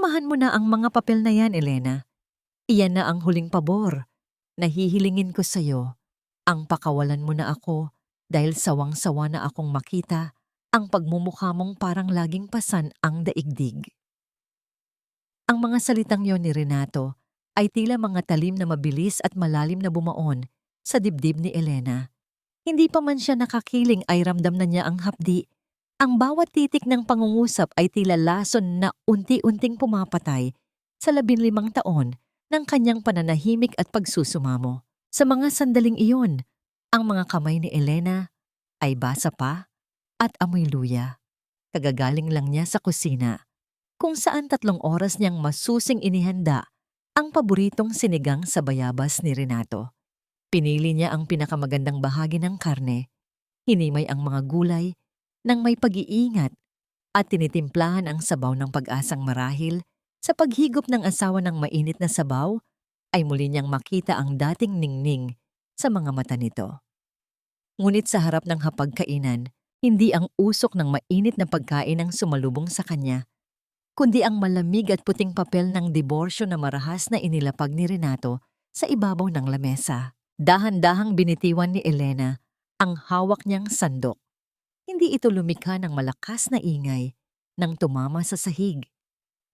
Pirmahan mo na ang mga papel na yan, Elena. Iyan na ang huling pabor. Nahihilingin ko sa'yo. Ang pakawalan mo na ako dahil sawang-sawa na akong makita ang pagmumukha mong parang laging pasan ang daigdig. Ang mga salitang yon ni Renato ay tila mga talim na mabilis at malalim na bumaon sa dibdib ni Elena. Hindi pa man siya nakakiling ay ramdam na niya ang hapdi. Ang bawat titik ng pangungusap ay tila lason na unti-unting pumapatay sa 15 taon ng kanyang pananahimik at pagsusumamo. Sa mga sandaling iyon, ang mga kamay ni Elena ay basa pa at amoy luya. Kagagaling lang niya sa kusina, kung saan 3 oras niyang masusing inihanda ang paboritong sinigang sa bayabas ni Renato. Pinili niya ang pinakamagandang bahagi ng karne, hinimay ang mga gulay nang may pag-iingat at tinitimplahan ang sabaw ng pag-asang marahil sa paghigop ng asawa ng mainit na sabaw ay muli niyang makita ang dating ningning sa mga mata nito. Ngunit sa harap ng hapagkainan, hindi ang usok ng mainit na pagkain ang sumalubong sa kanya, kundi ang malamig at puting papel ng diborsyo na marahas na inilapag ni Renato sa ibabaw ng lamesa. Dahan-dahang binitiwan ni Elena ang hawak niyang sandok. Hindi ito lumikha ng malakas na ingay nang tumama sa sahig.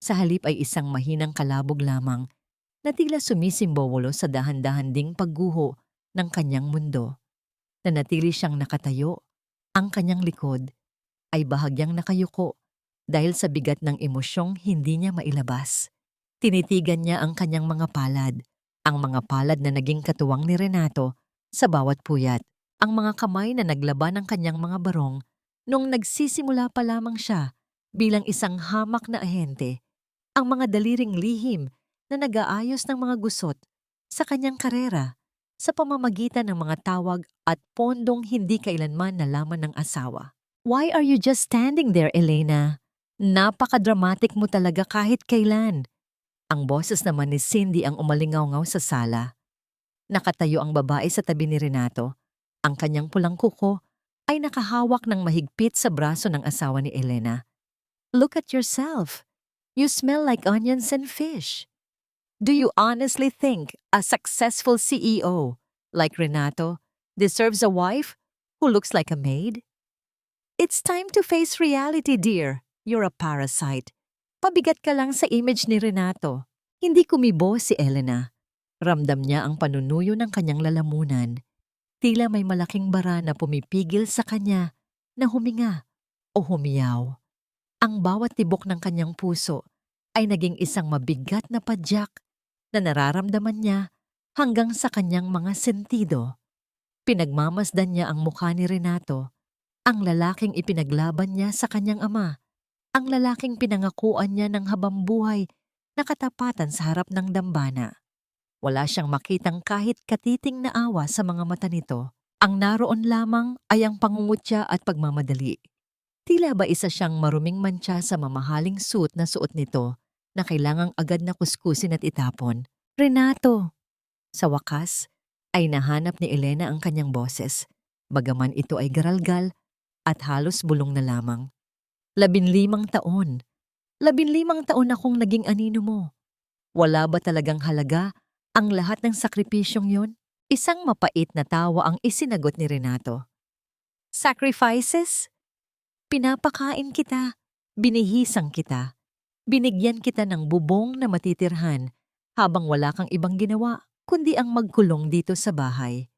Sa halip ay isang mahinang kalabog lamang na tila sumisimbolo sa dahan-dahan ding pagguho ng kanyang mundo. Nanatili siyang nakatayo. Ang kanyang likod ay bahagyang nakayuko dahil sa bigat ng emosyong hindi niya mailabas. Tinitigan niya ang kanyang mga palad, ang mga palad na naging katuwang ni Renato sa bawat puyat. Ang mga kamay na naglaban ng kanyang mga barong nung nagsisimula pa lamang siya bilang isang hamak na ahente. Ang mga daliring lihim na nag-aayos ng mga gusot sa kanyang karera sa pamamagitan ng mga tawag at pondong hindi kailanman nalaman ng asawa. Why are you just standing there, Elena? Napaka-dramatic mo talaga kahit kailan. Ang boses naman ni Cindy ang umalingaw-ngaw sa sala. Nakatayo ang babae sa tabi ni Renato. Ang kanyang pulang kuko ay nakahawak ng mahigpit sa braso ng asawa ni Elena. Look at yourself. You smell like onions and fish. Do you honestly think a successful CEO like Renato deserves a wife who looks like a maid? It's time to face reality, dear. You're a parasite. Pabigat ka lang sa image ni Renato. Hindi kumibo si Elena. Ramdam niya ang panunuyo ng kanyang lalamunan. Tila may malaking bara na pumipigil sa kanya na huminga o humiyaw. Ang bawat tibok ng kanyang puso ay naging isang mabigat na padyak na nararamdaman niya hanggang sa kanyang mga sentido. Pinagmamasdan niya ang mukha ni Renato, ang lalaking ipinaglaban niya sa kanyang ama, ang lalaking pinangakuan niya ng habambuhay na katapatan sa harap ng dambana. Wala siyang makitang kahit katiting na awa sa mga mata nito. Ang naroon lamang ay ang pangungutya at pagmamadali. Tila ba isa siyang maruming mantsa sa mamahaling suit na suot nito na kailangang agad na kuskusin at itapon. Renato! Sa wakas, ay nahanap ni Elena ang kanyang boses, bagaman ito ay garalgal at halos bulong na lamang. 15 taon. 15 taon akong naging anino mo. Wala ba talagang halaga ang lahat ng sakripisyong yon? Isang mapait na tawa ang isinagot ni Renato. Sacrifices? Pinapakain kita, binihisang kita, binigyan kita ng bubong na matitirhan habang wala kang ibang ginawa kundi ang magkulong dito sa bahay.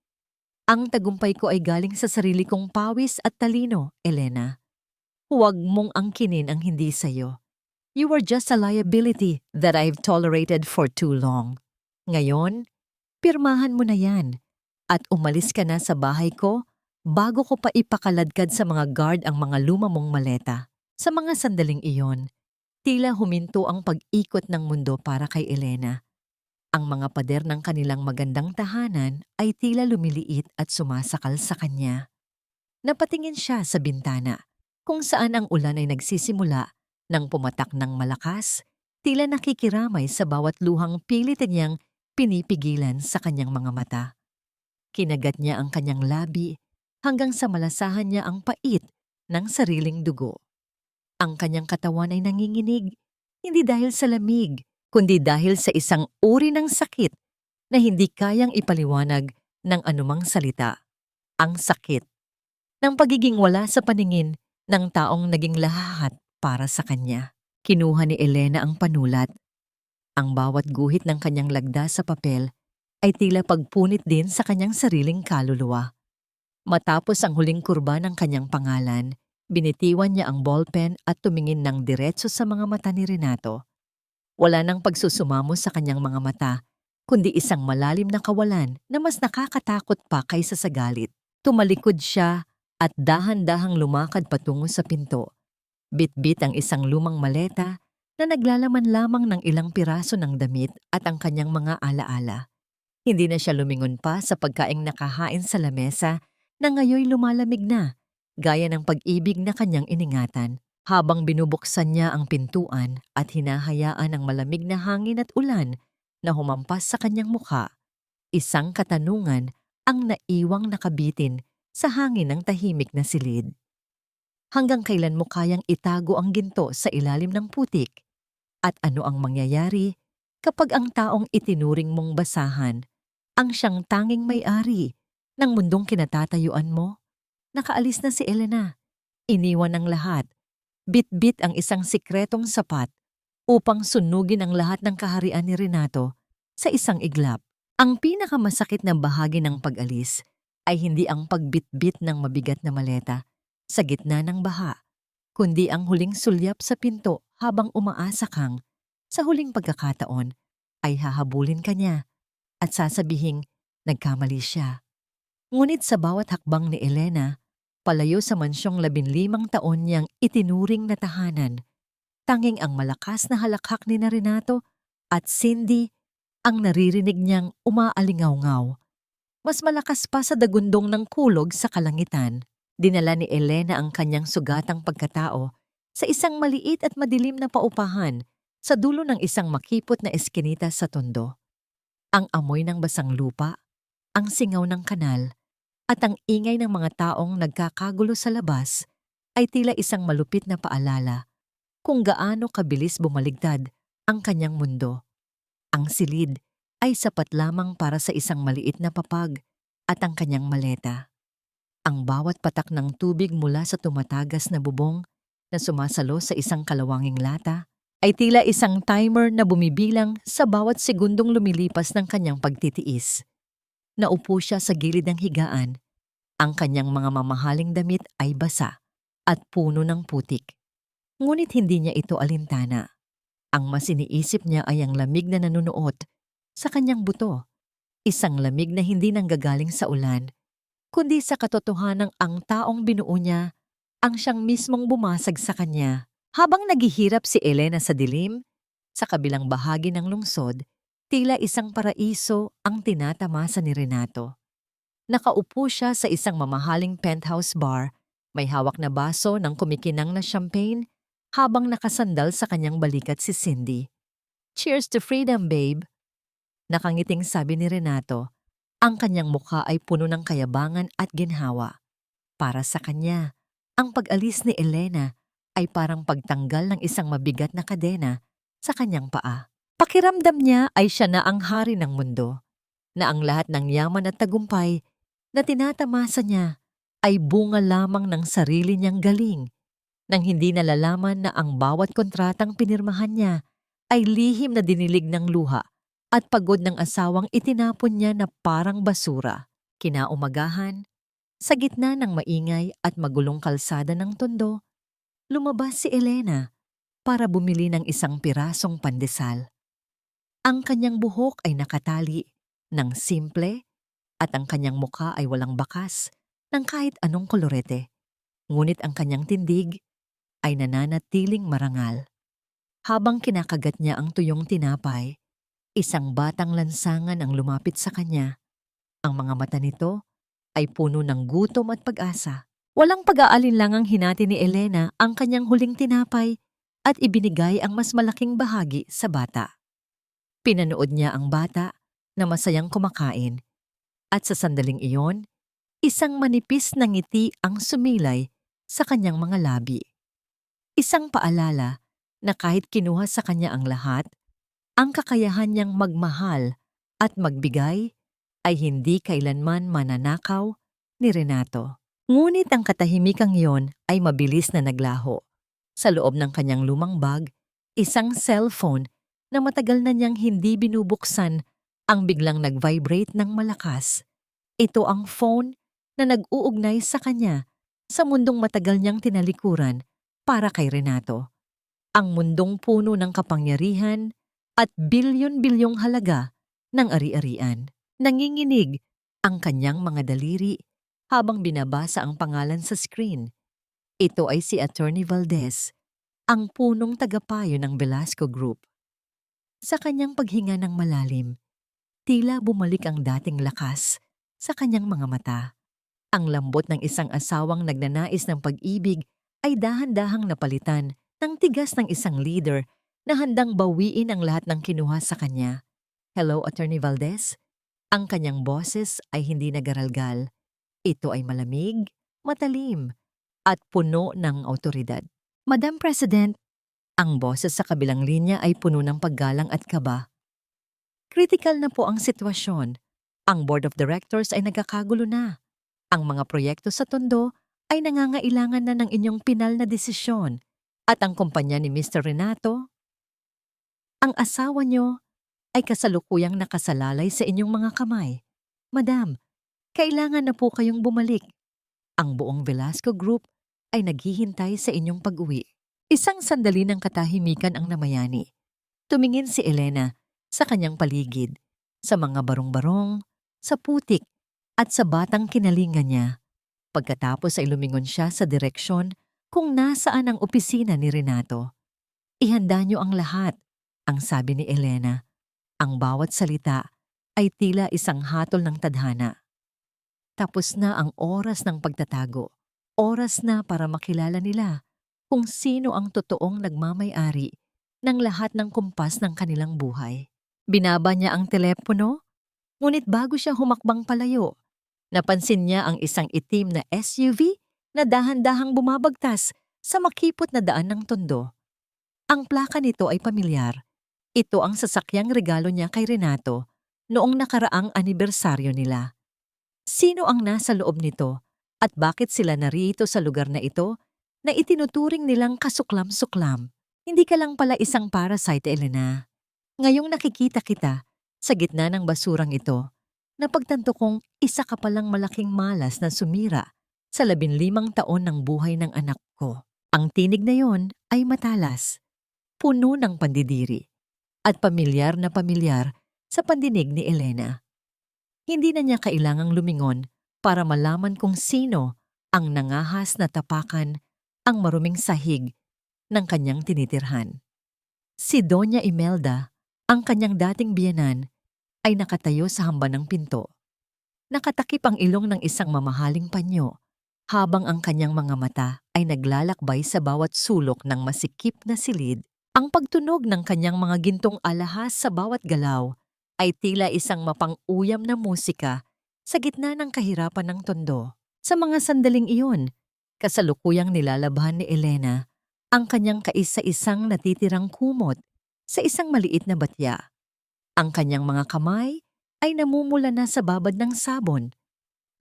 Ang tagumpay ko ay galing sa sarili kong pawis at talino, Elena. Huwag mong angkinin ang hindi sayo. You were just a liability that I've tolerated for too long. Ngayon, pirmahan mo na yan at umalis ka na sa bahay ko bago ko pa ipakaladkad sa mga guard ang mga luma mong maleta. Sa mga sandaling iyon, tila huminto ang pag-ikot ng mundo para kay Elena. Ang mga pader ng kanilang magandang tahanan ay tila lumiliit at sumasakal sa kanya. Napatingin siya sa bintana, kung saan ang ulan ay nagsisimula nang pumatak ng malakas, tila nakikiramay sa bawat luhang pilit niyang pinipigilan sa kanyang mga mata. Kinagat niya ang kanyang labi hanggang sa malasahan niya ang pait ng sariling dugo. Ang kanyang katawan ay nanginginig, Hindi dahil sa lamig, kundi dahil sa isang uri ng sakit na hindi kayang ipaliwanag ng anumang salita. Ang sakit ng pagiging wala sa paningin ng taong naging lahat para sa kanya. Kinuha ni Elena ang panulat. Ang bawat guhit ng kanyang lagda sa papel ay tila pagpunit din sa kanyang sariling kaluluwa. Matapos ang huling kurba ng kanyang pangalan, binitiwan niya ang ballpen at tumingin ng diretso sa mga mata ni Renato. Wala nang pagsusumamo sa kanyang mga mata, kundi isang malalim na kawalan na mas nakakatakot pa kaysa sa galit. Tumalikod siya at dahan-dahang lumakad patungo sa pinto. Bit-bit ang isang lumang maleta na naglalaman lamang ng ilang piraso ng damit at ang kanyang mga alaala. Hindi na siya lumingon pa sa pagkaing nakahain sa lamesa na ngayoy lumalamig na, gaya ng pag-ibig na kanyang iningatan. Habang binubuksan niya ang pintuan at hinahayaan ang malamig na hangin at ulan na humampas sa kanyang mukha, isang katanungan ang naiwang nakabitin sa hangin ng tahimik na silid. Hanggang kailan mo kayang itago ang ginto sa ilalim ng putik? At ano ang mangyayari kapag ang taong itinuring mong basahan ang siyang tanging may-ari ng mundong kinatatayuan mo? Nakaalis na si Elena. Iniwan ang lahat. Bit-bit ang isang sikretong sapat upang sunugin ang lahat ng kaharian ni Renato sa isang iglap. Ang pinakamasakit na bahagi ng pag-alis ay hindi ang pagbitbit ng mabigat na maleta sa gitna ng baha, kundi ang huling sulyap sa pinto habang umaasa kang sa huling pagkakataon ay hahabulin ka niya at sasabihing nagkamali siya. Ngunit sa bawat hakbang ni Elena, palayo sa mansyong 15 taon niyang itinuring na tahanan, tanging ang malakas na halakhak ni Renato at Cindy ang naririnig niyang umaalingaw-ngaw. Mas malakas pa sa dagundong ng kulog sa kalangitan. Dinala ni Elena ang kanyang sugatang pagkatao sa isang maliit at madilim na paupahan sa dulo ng isang makipot na eskinita sa tondo. Ang amoy ng basang lupa, ang singaw ng kanal, at ang ingay ng mga taong nagkakagulo sa labas ay tila isang malupit na paalala kung gaano kabilis bumaligtad ang kanyang mundo. Ang silid ay sapat lamang para sa isang maliit na papag at ang kanyang maleta. Ang bawat patak ng tubig mula sa tumatagas na bubong na sumasalo sa isang kalawanging lata ay tila isang timer na bumibilang sa bawat segundong lumilipas ng kanyang pagtitiis. Naupo siya sa gilid ng higaan. Ang kanyang mga mamahaling damit ay basa at puno ng putik. Ngunit hindi niya ito alintana. Ang mas iniisip niya ay ang lamig na nanunuot sa kanyang buto. Isang lamig na hindi nanggagaling sa ulan, kundi sa katotohanang ang taong binuo niya ang siyang mismong bumasag sa kanya. Habang naghihirap si Elena sa dilim, sa kabilang bahagi ng lungsod, tila isang paraiso ang tinatamasa ni Renato. Nakaupo siya sa isang mamahaling penthouse bar, may hawak na baso ng kumikinang na champagne habang nakasandal sa kanyang balikat si Cindy. "Cheers to freedom, babe." Nakangiting sabi ni Renato. Ang kanyang mukha ay puno ng kayabangan at ginhawa. Para sa kanya, ang pag-alis ni Elena ay parang pagtanggal ng isang mabigat na kadena sa kanyang paa. Pakiramdam niya ay siya na ang hari ng mundo, na ang lahat ng yaman at tagumpay na tinatamasa niya ay bunga lamang ng sarili niyang galing, nang hindi nalalaman na ang bawat kontratang pinirmahan niya ay lihim na dinilig ng luha at pagod ng asawang itinapon niya na parang basura. Kinaumagahan, sa gitna ng maingay at magulong kalsada ng tondo, lumabas si Elena para bumili ng isang pirasong pandesal. Ang kanyang buhok ay nakatali ng simple at ang kanyang mukha ay walang bakas ng kahit anong kolorete. Ngunit ang kanyang tindig ay nananatiling marangal. Habang kinakagat niya ang tuyong tinapay, isang batang lansangan ang lumapit sa kanya. Ang mga mata nito ay puno ng gutom at pag-asa. Walang pag-aalinlangang hinati ni Elena ang kanyang huling tinapay at ibinigay ang mas malaking bahagi sa bata. Pinanood niya ang bata na masayang kumakain at sa sandaling iyon, isang manipis na ngiti ang sumilay sa kanyang mga labi. Isang paalala na kahit kinuha sa kanya ang lahat, ang kakayahan niyang magmahal at magbigay ay hindi kailanman mananakaw ni Renato. Ngunit ang katahimikang iyon ay mabilis na naglaho. Sa loob ng kanyang lumang bag, isang cellphone na matagal na niyang hindi binubuksan ang biglang nag-vibrate ng malakas. Ito ang phone na nag-uugnay sa kanya sa mundong matagal niyang tinalikuran para kay Renato. Ang mundong puno ng kapangyarihan at bilyon-bilyong halaga ng ari-arian. Nanginginig ang kanyang mga daliri habang binabasa ang pangalan sa screen. Ito ay si Attorney Valdez, ang punong tagapayo ng Velasco Group. Sa kanyang paghinga ng malalim, tila bumalik ang dating lakas sa kanyang mga mata. Ang lambot ng isang asawang nagnanais ng pag-ibig ay dahan-dahang napalitan ng tigas ng isang leader na handang bawiin ang lahat ng kinuha sa kanya. Hello, Attorney Valdez? Ang kanyang boses ay hindi nagaralgal. Ito ay malamig, matalim, at puno ng awtoridad. Madam President, ang boses sa kabilang linya ay puno ng paggalang at kaba. Critical na po ang sitwasyon. Ang Board of Directors ay nagkakagulo na. Ang mga proyekto sa Tondo ay nangangailangan na ng inyong pinal na desisyon. At ang kumpanya ni Mr. Renato, ang asawa niyo, ay kasalukuyang nakasalalay sa inyong mga kamay. Madam, kailangan na po kayong bumalik. Ang buong Velasco Group ay naghihintay sa inyong pag-uwi. Isang sandali ng katahimikan ang namayani. Tumingin si Elena sa kanyang paligid, sa mga barong-barong, sa putik, at sa batang kinalingan niya. Pagkatapos ay lumingon siya sa direksyon kung nasaan ang opisina ni Renato. Ihanda niyo ang lahat, ang sabi ni Elena. Ang bawat salita ay tila isang hatol ng tadhana. Tapos na ang oras ng pagtatago. Oras na para makilala nila kung sino ang totoong nagmamay-ari ng lahat ng kumpas ng kanilang buhay. Binaba niya ang telepono, ngunit bago siya humakbang palayo, napansin niya ang isang itim na SUV na dahan-dahang bumabagtas sa makipot na daan ng Tondo. Ang plaka nito ay pamilyar. Ito ang sasakyang regalo niya kay Renato noong nakaraang anibersaryo nila. Sino ang nasa loob nito at bakit sila narito sa lugar na ito na itinuturing nilang kasuklam-suklam? Hindi ka lang pala isang parasite, Elena. Ngayong nakikita kita sa gitna ng basurang ito, napagtanto kong isa ka palang malaking malas na sumira sa 15 taon ng buhay ng anak ko. Ang tinig na yon ay matalas, puno ng pandidiri, at pamilyar sa pandinig ni Elena. Hindi na niya kailangang lumingon para malaman kung sino ang nangahas na tapakan ang maruming sahig ng kanyang tinitirhan. Si Doña Imelda, ang kanyang dating biyenan, ay nakatayo sa hamban ng pinto. Nakatakip ang ilong ng isang mamahaling panyo habang ang kanyang mga mata ay naglalakbay sa bawat sulok ng masikip na silid. Ang pagtunog ng kanyang mga gintong alahas sa bawat galaw ay tila isang mapang-uyam na musika sa gitna ng kahirapan ng Tondo. Sa mga sandaling iyon, kasalukuyang nilalabhan ni Elena ang kanyang kaisa-isang natitirang kumot sa isang maliit na batya. Ang kanyang mga kamay ay namumula na sa babad ng sabon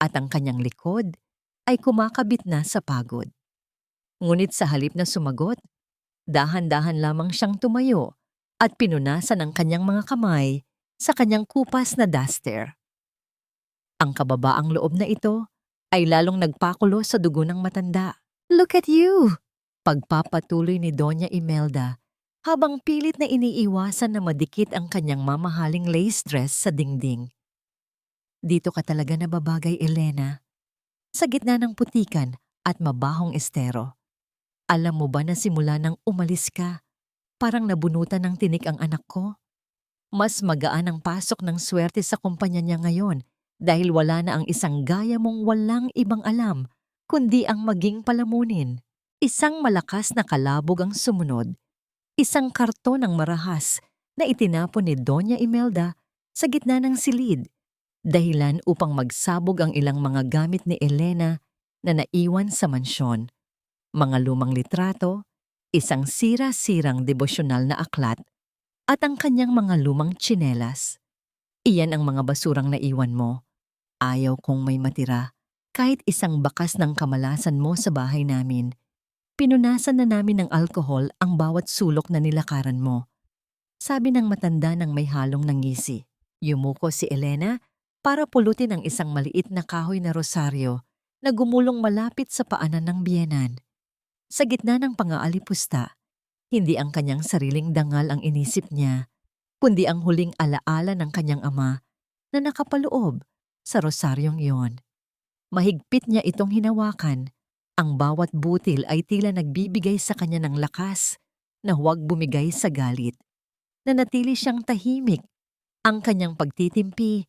at ang kanyang likod ay kumakabit na sa pagod. Ngunit sa halip na sumagot, dahan-dahan lamang siyang tumayo at pinunasan ang kanyang mga kamay sa kanyang kupas na duster. Ang kababaang loob na ito ay lalong nagpakulo sa dugo ng matanda. Look at you! Pagpapatuloy ni Doña Imelda habang pilit na iniiwasan na madikit ang kanyang mamahaling lace dress sa dingding. Dito ka talaga nababagay, Elena. Sa gitna ng putikan at mabahong estero. Alam mo ba na simula nang umalis ka, parang nabunutan ng tinik ang anak ko? Mas magaan ang pasok ng swerte sa kumpanya niya ngayon dahil wala na ang isang gaya mong walang ibang alam kundi ang maging palamunin. Isang malakas na kalabog ang sumunod. Isang karton ng marahas na itinapon ni Doña Imelda sa gitna ng silid, dahilan upang magsabog ang ilang mga gamit ni Elena na naiwan sa mansyon. Mga lumang litrato, isang sira-sirang devosyonal na aklat, at ang kanyang mga lumang tsinelas. Iyan ang mga basurang naiwan mo. Ayaw kong may matira. Kahit isang bakas ng kamalasan mo sa bahay namin. Pinunasan na namin ng alkohol ang bawat sulok na nilakaran mo. Sabi ng matanda ng may halong ng ngisi. Yumuko si Elena para pulutin ang isang maliit na kahoy na rosaryo na gumulong malapit sa paanan ng biyenan. Sa gitna ng pangaalipusta, hindi ang kanyang sariling dangal ang inisip niya, kundi ang huling alaala ng kanyang ama na nakapaloob sa rosaryong iyon. Mahigpit niya itong hinawakan. Ang bawat butil ay tila nagbibigay sa kanya ng lakas na huwag bumigay sa galit. Nanatili siyang tahimik. Ang kanyang pagtitimpi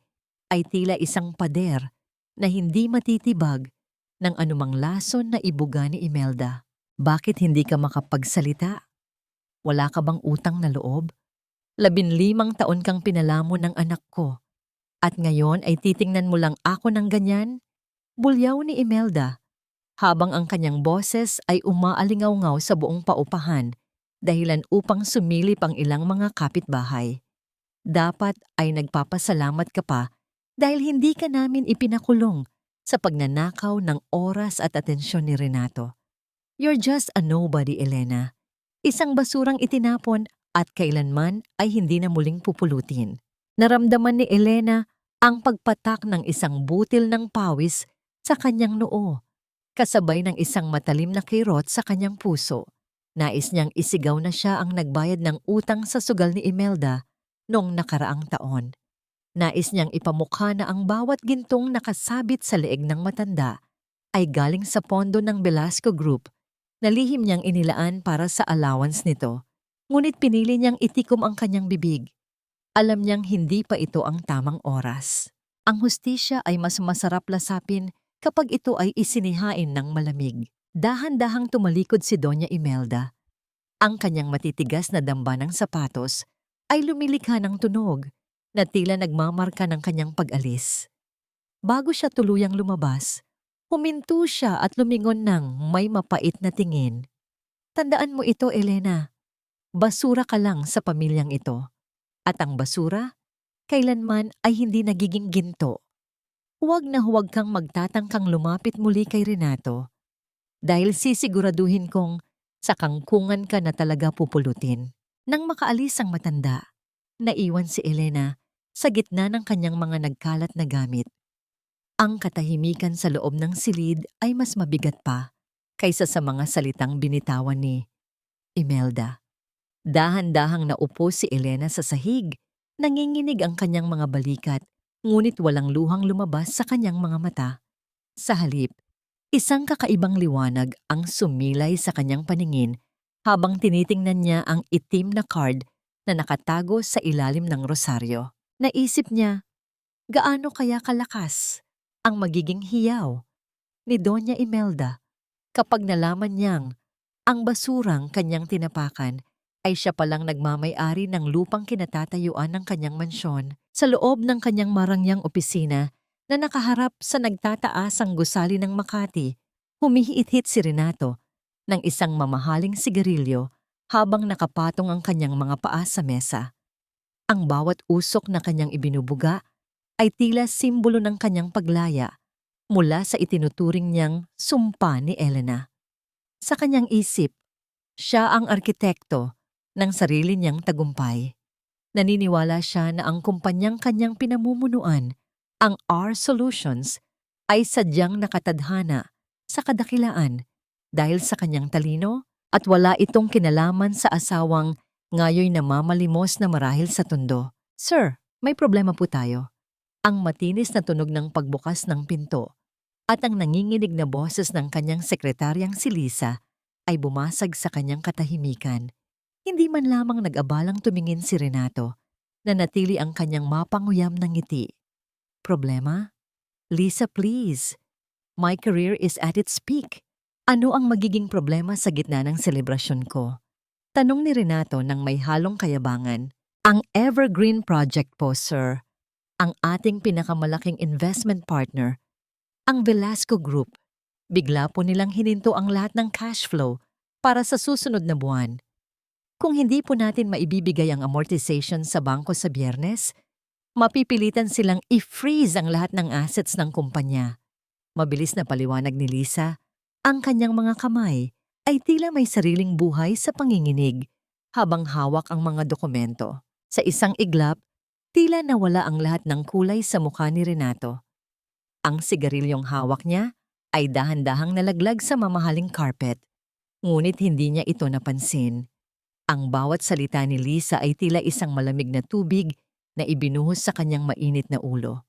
ay tila isang pader na hindi matitibag ng anumang lason na ibuga ni Imelda. Bakit hindi ka makapagsalita? Wala ka bang utang na loob? 15 taon kang pinalamon ng anak ko. At ngayon ay titingnan mo lang ako ng ganyan? Bulyaw ni Imelda, habang ang kanyang boses ay umaalingaw-ngaw sa buong paupahan, dahilan upang sumilip ang ilang mga kapitbahay. Dapat ay nagpapasalamat ka pa dahil hindi ka namin ipinakulong sa pagnanakaw ng oras at atensyon ni Renato. You're just a nobody, Elena. Isang basurang itinapon at kailanman ay hindi na muling pupulutin. Naramdaman ni Elena ang pagpatak ng isang butil ng pawis sa kanyang noo, kasabay ng isang matalim na kirot sa kanyang puso. Nais niyang isigaw na siya ang nagbayad ng utang sa sugal ni Imelda noong nakaraang taon. Nais niyang ipamukha na ang bawat gintong nakasabit sa leeg ng matanda ay galing sa pondo ng Velasco Group na lihim niyang inilaan para sa allowance nito. Ngunit pinili niyang itikom ang kanyang bibig. Alam niyang hindi pa ito ang tamang oras. Ang hustisya ay mas masarap lasapin kapag ito ay isinihain ng malamig. Dahan-dahang tumalikod si Doña Imelda. Ang kanyang matitigas na damba ng sapatos ay lumilikha ng tunog na tila nagmamarka ng kanyang pag-alis. Bago siya tuluyang lumabas, huminto siya at lumingon ng may mapait na tingin. Tandaan mo ito, Elena. Basura ka lang sa pamilyang ito. At ang basura, kailanman ay hindi nagiging ginto. Huwag na huwag kang magtatangkang lumapit muli kay Renato dahil sisiguraduhin kong sa kangkungan ka na talaga pupulutin. Nang makaalis ang matanda, naiwan si Elena sa gitna ng kanyang mga nagkalat na gamit. Ang katahimikan sa loob ng silid ay mas mabigat pa kaysa sa mga salitang binitawan ni Imelda. Dahan-dahang naupo si Elena sa sahig, nanginginig ang kanyang mga balikat, ngunit walang luhang lumabas sa kanyang mga mata. Sa halip, isang kakaibang liwanag ang sumilay sa kanyang paningin habang tinitingnan niya ang itim na card na nakatago sa ilalim ng rosaryo. Naisip niya, gaano kaya kalakas ang magiging hiyaw ni Doña Imelda kapag nalaman niyang ang basurang kanyang tinapakan ay siya palang nagmamay-ari ng lupang kinatatayuan ng kanyang mansyon sa loob ng kanyang marangyang opisina na nakaharap sa nagtataasang gusali ng Makati. Humihit-hit si Renato ng isang mamahaling sigarilyo habang nakapatong ang kanyang mga paa sa mesa. Ang bawat usok na kanyang ibinubuga ay tila simbolo ng kanyang paglaya mula sa itinuturing niyang sumpa ni Elena. Sa kanyang isip, siya ang arkitekto ng sarili niyang tagumpay. Naniniwala siya na ang kumpanyang kanyang pinamumunuan, ang R Solutions, ay sadyang nakatadhana sa kadakilaan dahil sa kanyang talino at wala itong kinalaman sa asawang ngayoy namamalimos na marahil sa tundo. Sir, may problema po tayo. Ang matinis na tunog ng pagbukas ng pinto at ang nanginginig na boses ng kanyang sekretaryang si Lisa ay bumasag sa kanyang katahimikan. Hindi man lamang nag-abalang tumingin si Renato na natili ang kanyang mapanguyam ng ngiti. Problema? Lisa, please. My career is at its peak. Ano ang magiging problema sa gitna ng selebrasyon ko? Tanong ni Renato ng may halong kayabangan. Ang Evergreen Project po, sir. Ang ating pinakamalaking investment partner, ang Velasco Group. Bigla po nilang hininto ang lahat ng cash flow para sa susunod na buwan. Kung hindi po natin maibibigay ang amortization sa bangko sa Biyernes, mapipilitan silang i-freeze ang lahat ng assets ng kumpanya. Mabilis na paliwanag ni Lisa, ang kanyang mga kamay ay tila may sariling buhay sa panginginig habang hawak ang mga dokumento. Sa isang iglap, tila nawala ang lahat ng kulay sa mukha ni Renato. Ang sigarilyong hawak niya ay dahan-dahang nalaglag sa mamahaling carpet, ngunit hindi niya ito napansin. Ang bawat salita ni Lisa ay tila isang malamig na tubig na ibinuhos sa kanyang mainit na ulo.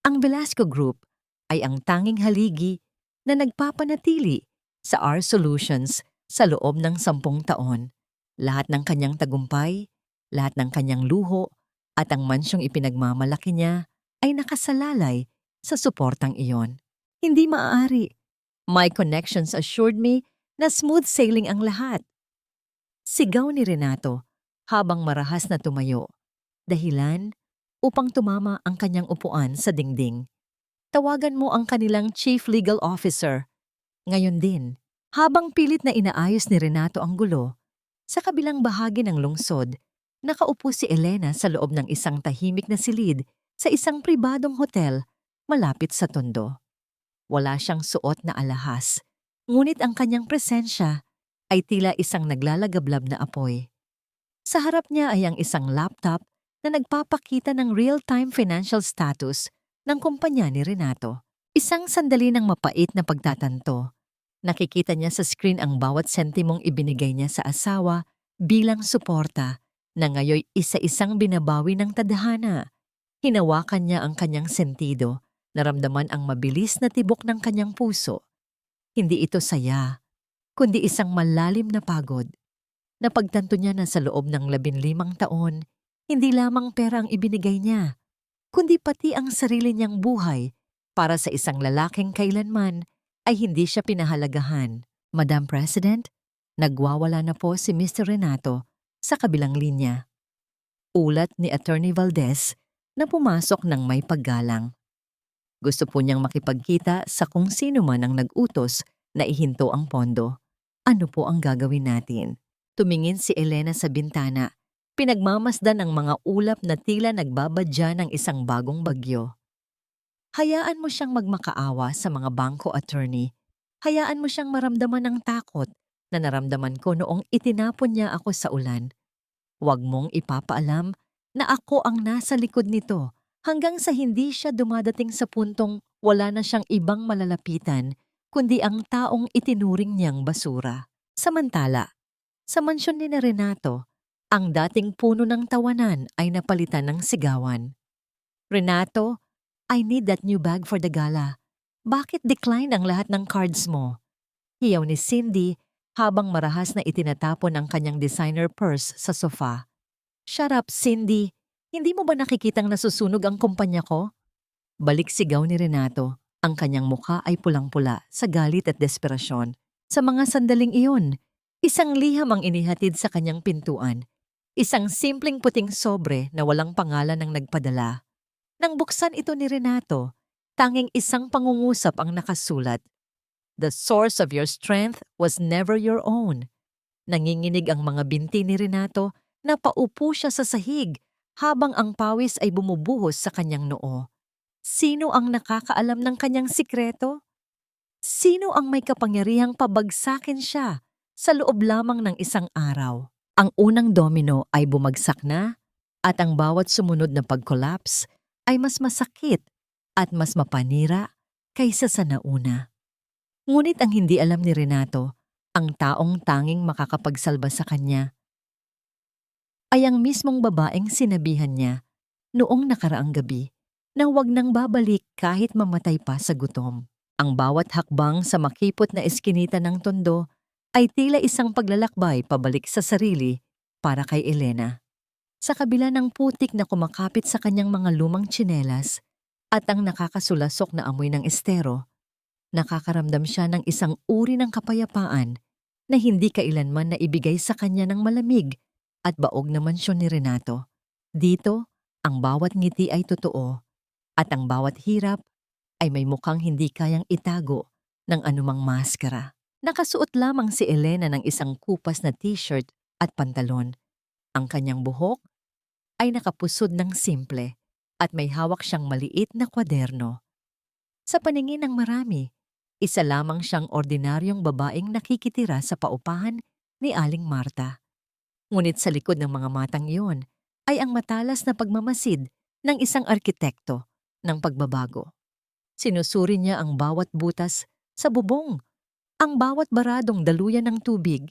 Ang Velasco Group ay ang tanging haligi na nagpapanatili sa R Solutions sa loob ng 10 taon. Lahat ng kanyang tagumpay, lahat ng kanyang luho, at ang mansyong ipinagmamalaki niya ay nakasalalay sa suportang iyon. Hindi maaari. My connections assured me na smooth sailing ang lahat. Sigaw ni Renato habang marahas na tumayo. Dahilan upang tumama ang kanyang upuan sa dingding. Tawagan mo ang kanilang Chief Legal Officer. Ngayon din, habang pilit na inaayos ni Renato ang gulo, sa kabilang bahagi ng lungsod, nakaupo si Elena sa loob ng isang tahimik na silid sa isang pribadong hotel malapit sa Tondo. Wala siyang suot na alahas, ngunit ang kanyang presensya ay tila isang naglalagablab na apoy. Sa harap niya ay ang isang laptop na nagpapakita ng real-time financial status ng kumpanya ni Renato. Isang sandali ng mapait na pagtatanto. Nakikita niya sa screen ang bawat sentimong ibinigay niya sa asawa bilang suporta na ngayoy isa-isang binabawi ng tadhana. Hinawakan niya ang kanyang sentido, naramdaman ang mabilis na tibok ng kanyang puso. Hindi ito saya, kundi isang malalim na pagod. Napagtanto niya na sa loob ng 15 taon, hindi lamang pera ang ibinigay niya, kundi pati ang sarili niyang buhay para sa isang lalaking kailanman ay hindi siya pinahalagahan. Madam President, nagwawala na po si Mr. Renato sa kabilang linya. Ulat ni Attorney Valdez na pumasok ng may paggalang. Gusto po niyang makipagkita sa kung sino man ang nag-utos na ihinto ang pondo. Ano po ang gagawin natin? Tumingin si Elena sa bintana. Pinagmamasdan ang mga ulap na tila nagbabadya ng isang bagong bagyo. Hayaan mo siyang magmakaawa sa mga bangko, attorney. Hayaan mo siyang maramdaman ng takot na naramdaman ko noong itinapon niya ako sa ulan. Huwag mong ipapaalam na ako ang nasa likod nito hanggang sa hindi siya dumadating sa puntong wala na siyang ibang malalapitan kundi ang taong itinuring niyang basura. Samantala, sa mansyon ni Renato, ang dating puno ng tawanan ay napalitan ng sigawan. Renato, I need that new bag for the gala. Bakit decline ang lahat ng cards mo? Hiyaw ni Cindy habang marahas na itinatapon ang kanyang designer purse sa sofa. Shut up, Cindy. Hindi mo ba nakikitang nasusunog ang kumpanya ko? Balik sigaw ni Renato. Ang kanyang mukha ay pulang-pula sa galit at desperasyon. Sa mga sandaling iyon, isang liham ang inihatid sa kanyang pintuan. Isang simpleng puting sobre na walang pangalan ng nagpadala. Nang buksan ito ni Renato, tanging isang pangungusap ang nakasulat. The source of your strength was never your own. Nanginginig ang mga binti ni Renato na paupo siya sa sahig habang ang pawis ay bumubuhos sa kanyang noo. Sino ang nakakaalam ng kanyang sikreto? Sino ang may kapangyarihang pabagsakin siya sa loob lamang ng isang araw? Ang unang domino ay bumagsak na at ang bawat sumunod na pag-collapse ay mas masakit at mas mapanira kaysa sa nauna. Ngunit ang hindi alam ni Renato, ang taong tanging makakapagsalba sa kanya, ay ang mismong babaeng sinabihan niya noong nakaraang gabi na huwag nang babalik kahit mamatay pa sa gutom. Ang bawat hakbang sa makipot na eskinita ng Tondo ay tila isang paglalakbay pabalik sa sarili para kay Elena. Sa kabila ng putik na kumakapit sa kanyang mga lumang tsinelas at ang nakakasulasok na amoy ng estero, nakakaramdam siya ng isang uri ng kapayapaan na hindi kailanman na ibigay sa kanya ng malamig at baog na mansyon ni Renato. Dito, ang bawat ngiti ay totoo at ang bawat hirap ay may mukhang hindi kayang itago ng anumang maskara. Nakasuot lamang si Elena ng isang kupas na t-shirt at pantalon. Ang kanyang buhok ay nakapusod ng simple at may hawak siyang maliit na kwaderno. Sa paningin ng marami, isa lamang siyang ordinaryong babaeng nakikitira sa paupahan ni Aling Marta. Ngunit sa likod ng mga matang iyon ay ang matalas na pagmamasid ng isang arkitekto ng pagbabago. Sinusuri niya ang bawat butas sa bubong, ang bawat baradong daluyan ng tubig,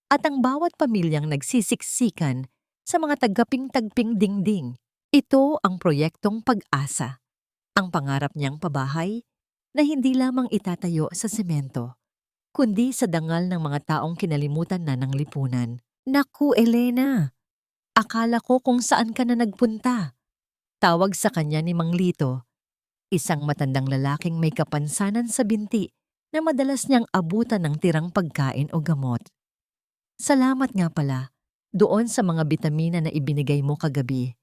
at ang bawat pamilyang nagsisiksikan sa mga taggaping-tagping dingding. Ito ang proyektong Pag-asa, ang pangarap niyang pabahay na hindi lamang itatayo sa semento, kundi sa dangal ng mga taong kinalimutan na ng lipunan. Naku, Elena! Akala ko kung saan ka na nagpunta. Tawag sa kanya ni Mang Lito, isang matandang lalaking may kapansanan sa binti na madalas niyang abutan ng tirang pagkain o gamot. Salamat nga pala doon sa mga bitamina na ibinigay mo kagabi.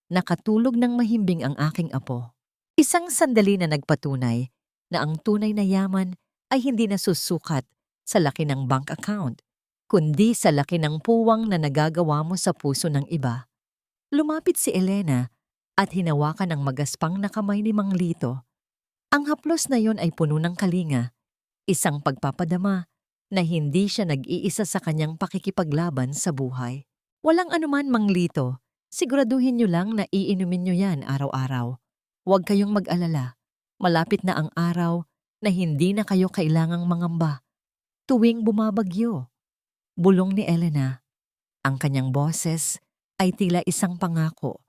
Nakatulog ng mahimbing ang aking apo. Isang sandali na nagpatunay na ang tunay na yaman ay hindi nasusukat sa laki ng bank account, kundi sa laki ng puwang na nagagawa mo sa puso ng iba. Lumapit si Elena at hinawakan ang magaspang na kamay ni Mang Lito. Ang haplos na yon ay puno ng kalinga, isang pagpapadama na hindi siya nag-iisa sa kanyang pakikipaglaban sa buhay. Walang anuman, Mang Lito. Siguraduhin niyo lang na iinumin niyo yan araw-araw. Huwag kayong mag-alala. Malapit na ang araw na hindi na kayo kailangang mangamba. Tuwing bumabagyo. Bulong ni Elena. Ang kanyang boses ay tila isang pangako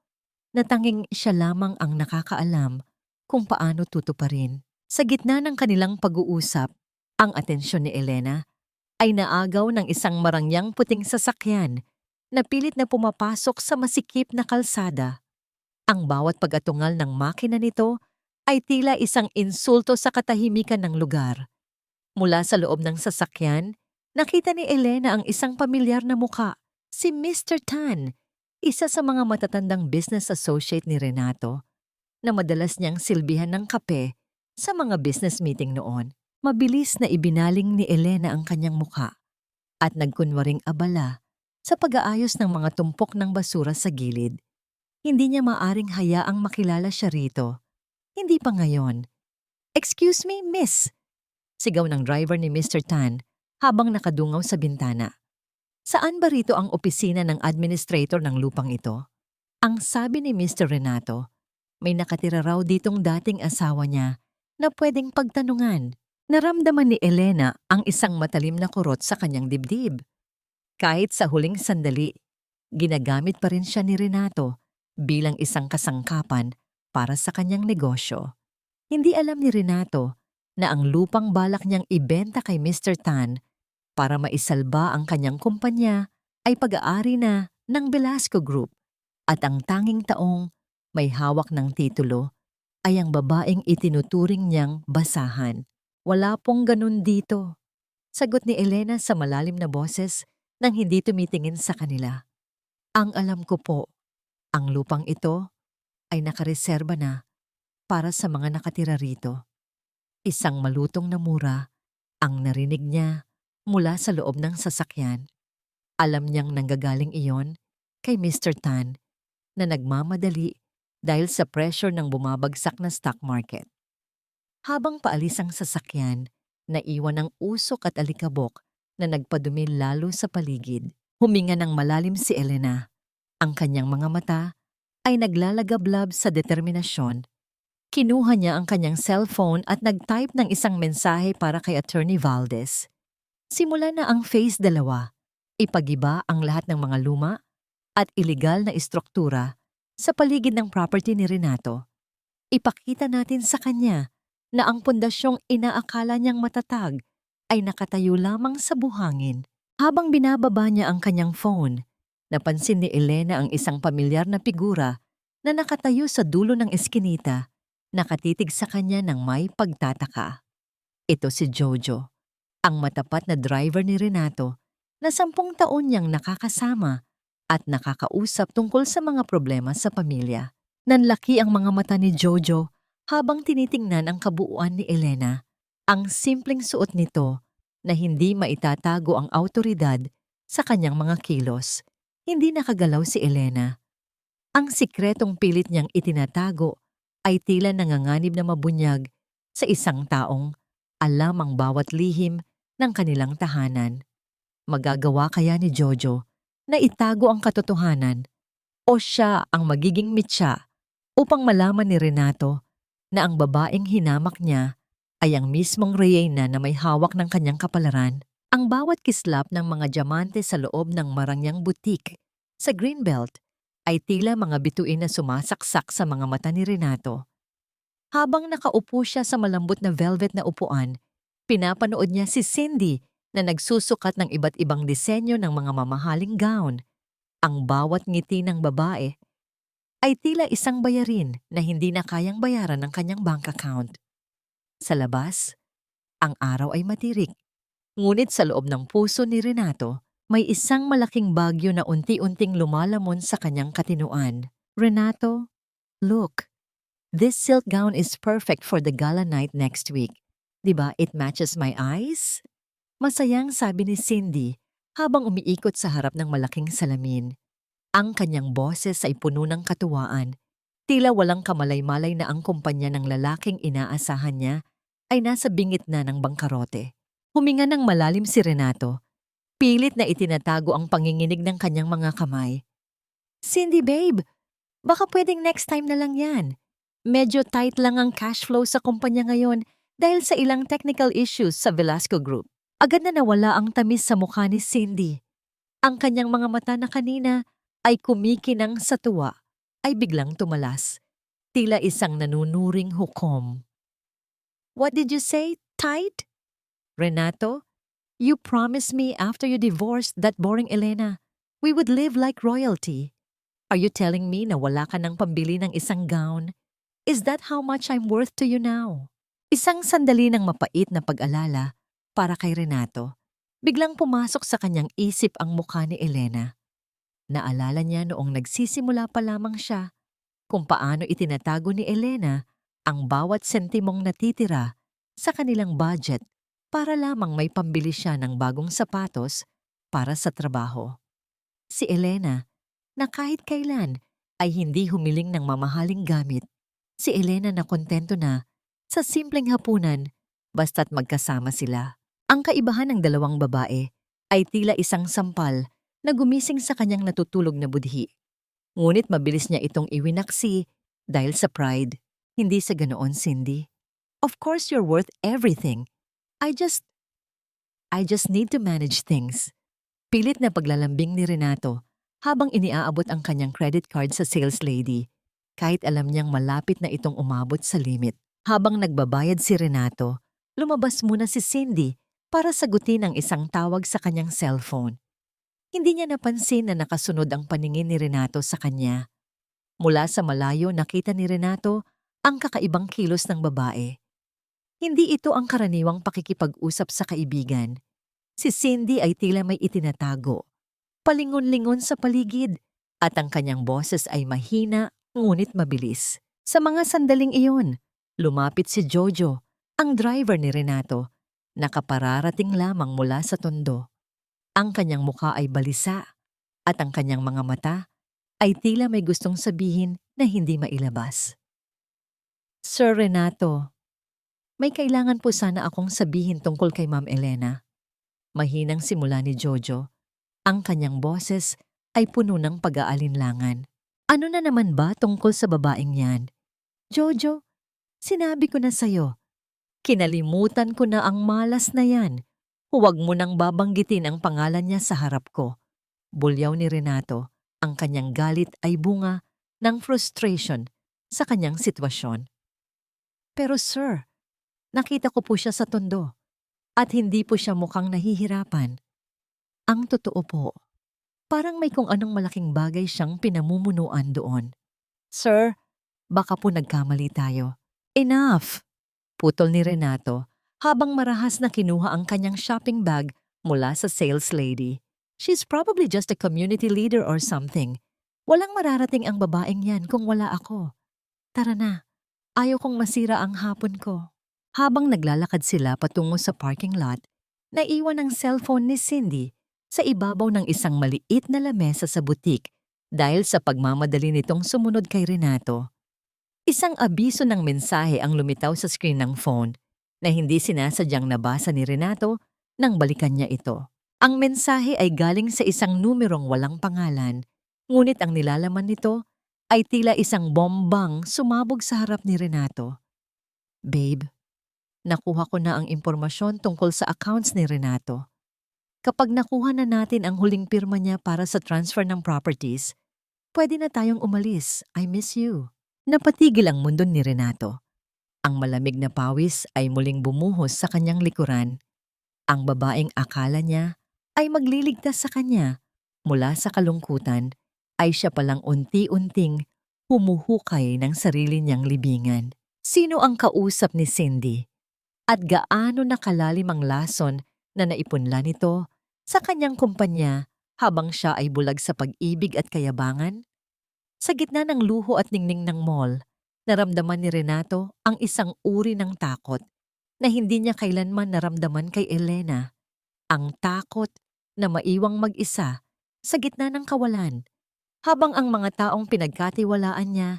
na tanging siya lamang ang nakakaalam kung paano tutuparin. Sa gitna ng kanilang pag-uusap, ang atensyon ni Elena ay naagaw ng isang marangyang puting sasakyan na pilit na pumapasok sa masikip na kalsada. Ang bawat pag-atungal ng makina nito ay tila isang insulto sa katahimikan ng lugar. Mula sa loob ng sasakyan, nakita ni Elena ang isang pamilyar na muka, si Mr. Tan, isa sa mga matatandang business associate ni Renato, na madalas niyang silbihan ng kape sa mga business meeting noon. Mabilis na ibinaling ni Elena ang kanyang muka at nagkunwaring abala sa pag-aayos ng mga tumpok ng basura sa gilid. Hindi niya maaring hayaang makilala siya rito. Hindi pa ngayon. "Excuse me, miss," sigaw ng driver ni Mr. Tan habang nakadungaw sa bintana. "Saan ba rito ang opisina ng administrator ng lupang ito?" Ang sabi ni Mr. Renato, may nakatira raw ditong dating asawa niya na pwedeng pagtanungan. Naramdaman ni Elena ang isang matalim na kurot sa kanyang dibdib. Kahit sa huling sandali, ginagamit pa rin siya ni Renato bilang isang kasangkapan para sa kanyang negosyo. Hindi alam ni Renato na ang lupang balak niyang ibenta kay Mr. Tan para maisalba ang kanyang kumpanya ay pag-aari na ng Velasco Group at ang tanging taong may hawak ng titulo ay ang babaeng itinuturing niyang basahan. "Wala pong ganun dito," sagot ni Elena sa malalim na boses nang hindi tumitingin sa kanila. "Ang alam ko po, ang lupang ito ay nakareserba na para sa mga nakatira rito." Isang malutong na mura ang narinig niya mula sa loob ng sasakyan. Alam niyang nanggagaling iyon kay Mr. Tan na nagmamadali dahil sa pressure ng bumabagsak na stock market. Habang paalis ang sasakyan, naiwan ang usok at alikabok na nagpadumi lalo sa paligid. Huminga ng malalim si Elena. Ang kanyang mga mata ay naglalagablab sa determinasyon. Kinuha niya ang kanyang cellphone at nag-type ng isang mensahe para kay Attorney Valdez. Simula na ang phase 2. Ipagiba ang lahat ng mga luma at iligal na istruktura sa paligid ng property ni Renato. Ipakita natin sa kanya na ang pundasyong inaakala niyang matatag ay nakatayo lamang sa buhangin. Habang binababa niya ang kanyang phone, napansin ni Elena ang isang pamilyar na figura na nakatayo sa dulo ng eskinita, nakatitig sa kanya ng may pagtataka. Ito si Jojo, ang matapat na driver ni Renato na 10 taon niyang nakakasama at nakakausap tungkol sa mga problema sa pamilya. Nanlaki ang mga mata ni Jojo habang tinitingnan ang kabuuan ni Elena. Ang simpleng suot nito na hindi maitatago ang awtoridad sa kanyang mga kilos. Hindi nakagalaw si Elena. Ang sikretong pilit niyang itinatago ay tila nanganganib na mabunyag sa isang taong alam ang bawat lihim ng kanilang tahanan. Magagawa kaya ni Jojo na itago ang katotohanan o siya ang magiging mitya upang malaman ni Renato na ang babaeng hinamak niya ay ang mismong Reyna na may hawak ng kanyang kapalaran? Ang bawat kislap ng mga diamante sa loob ng marangyang butik sa Greenbelt ay tila mga bituin na sumasaksak sa mga mata ni Renato. Habang nakaupo siya sa malambot na velvet na upuan, pinapanood niya si Cindy na nagsusukat ng iba't ibang disenyo ng mga mamahaling gown. Ang bawat ngiti ng babae ay tila isang bayarin na hindi na kayang bayaran ng kanyang bank account. Sa labas, ang araw ay matirik. Ngunit sa loob ng puso ni Renato, may isang malaking bagyo na unti-unting lumalamon sa kanyang katinuan. Renato, look, this silk gown is perfect for the gala night next week. Diba it matches my eyes? Masayang sabi ni Cindy habang umiikot sa harap ng malaking salamin. Ang kanyang boses ay puno ng katuwaan. Tila walang kamalay-malay na ang kumpanya ng lalaking inaasahan niya ay nasa bingit na ng bangkarote. Huminga ng malalim si Renato. Pilit na itinatago ang panginginig ng kanyang mga kamay. Cindy babe, baka pwedeng next time na lang yan. Medyo tight lang ang cash flow sa kumpanya ngayon dahil sa ilang technical issues sa Velasco Group. Agad na nawala ang tamis sa mukha ni Cindy. Ang kanyang mga mata na kanina ay kumikinang sa tuwa ay biglang tumalas. Tila isang nanunuring hukom. What did you say, tight? Renato, you promised me after you divorced that boring Elena, we would live like royalty. Are you telling me na wala ka ng pambili ng isang gown? Is that how much I'm worth to you now? Isang sandali ng mapait na pag-alala para kay Renato. Biglang pumasok sa kanyang isip ang mukha ni Elena. Naalala niya noong nagsisimula pa lamang siya kung paano itinatago ni Elena ang bawat sentimong natitira sa kanilang budget para lamang may pambili siya ng bagong sapatos para sa trabaho. Si Elena, na kahit kailan ay hindi humiling ng mamahaling gamit, si Elena na kontento na sa simpleng hapunan basta't magkasama sila. Ang kaibahan ng dalawang babae ay tila isang sampal na gumising sa kanyang natutulog na budhi. Ngunit mabilis niya itong iwinaksi dahil sa pride, hindi sa ganoon, Cindy. Of course you're worth everything. I just need to manage things. Pilit na paglalambing ni Renato habang iniaabot ang kanyang credit card sa sales lady, kahit alam niyang malapit na itong umabot sa limit. Habang nagbabayad si Renato, lumabas muna si Cindy para sagutin ang isang tawag sa kanyang cellphone. Hindi niya napansin na nakasunod ang paningin ni Renato sa kanya. Mula sa malayo nakita ni Renato ang kakaibang kilos ng babae. Hindi ito ang karaniwang pakikipag-usap sa kaibigan. Si Cindy ay tila may itinatago. Palingon-lingon sa paligid at ang kanyang boses ay mahina ngunit mabilis. Sa mga sandaling iyon, lumapit si Jojo, ang driver ni Renato, nakapararating lamang mula sa tondo. Ang kanyang mukha ay balisa at ang kanyang mga mata ay tila may gustong sabihin na hindi mailabas. Sir Renato, may kailangan po sana akong sabihin tungkol kay Ma'am Elena. Mahinang simula ni Jojo. Ang kanyang boses ay puno ng pag-aalinlangan. Ano na naman ba tungkol sa babaeng yan? Jojo, sinabi ko na sa'yo. Kinalimutan ko na ang malas na yan. Huwag mo nang babanggitin ang pangalan niya sa harap ko. Bulyaw ni Renato, ang kanyang galit ay bunga ng frustration sa kanyang sitwasyon. Pero sir, nakita ko po siya sa tondo at hindi po siya mukhang nahihirapan. Ang totoo po, parang may kung anong malaking bagay siyang pinamumunuan doon. Sir, baka po nagkamali tayo. Enough! Putol ni Renato habang marahas na kinuha ang kanyang shopping bag mula sa sales lady. She's probably just a community leader or something. Walang mararating ang babaeng yan kung wala ako. Tara na, ayaw kong masira ang hapon ko. Habang naglalakad sila patungo sa parking lot, Naiwan ang cellphone ni Cindy sa ibabaw ng isang maliit na lamesa sa butik dahil sa pagmamadali nitong sumunod kay Renato. Isang abiso ng mensahe ang lumitaw sa screen ng phone na hindi sinasadyang nabasa ni Renato nang balikan niya ito. Ang mensahe ay galing sa isang numerong walang pangalan, ngunit ang nilalaman nito ay tila isang bombang sumabog sa harap ni Renato. Babe, nakuha ko na ang impormasyon tungkol sa accounts ni Renato. Kapag nakuha na natin ang huling pirma niya para sa transfer ng properties, pwede na tayong umalis. I miss you. Napatigil ang mundo ni Renato. Ang malamig na pawis ay muling bumuhos sa kanyang likuran. Ang babaeng akala niya ay magliligtas sa kanya mula sa kalungkutan ay siya palang unti-unting humuhukay ng sarili niyang libingan. Sino ang kausap ni Cindy? At gaano nakalalim ang lason na naipunla nito sa kanyang kumpanya habang siya ay bulag sa pag-ibig at kayabangan? Sa gitna ng luho at ningning ng mall, naramdaman ni Renato ang isang uri ng takot na hindi niya kailanman naramdaman kay Elena. Ang takot na maiwang mag-isa sa gitna ng kawalan, habang ang mga taong pinagkatiwalaan niya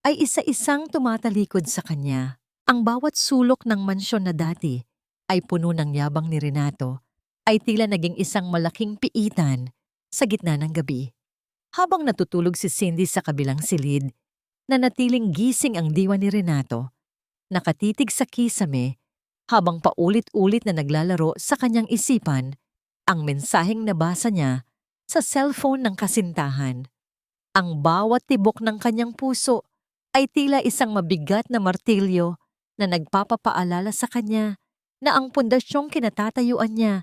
ay isa-isang tumatalikod sa kanya. Ang bawat sulok ng mansyon na dati ay puno ng yabang ni Renato ay tila naging isang malaking piitan sa gitna ng gabi. Habang natutulog si Cindy sa kabilang silid, nanatiling gising ang diwa ni Renato, nakatitig sa kisame habang paulit-ulit na naglalaro sa kanyang isipan ang mensaheng nabasa niya sa cellphone ng kasintahan. Ang bawat tibok ng kanyang puso ay tila isang mabigat na martilyo na nagpapapaalala sa kanya na ang pundasyong kinatatayuan niya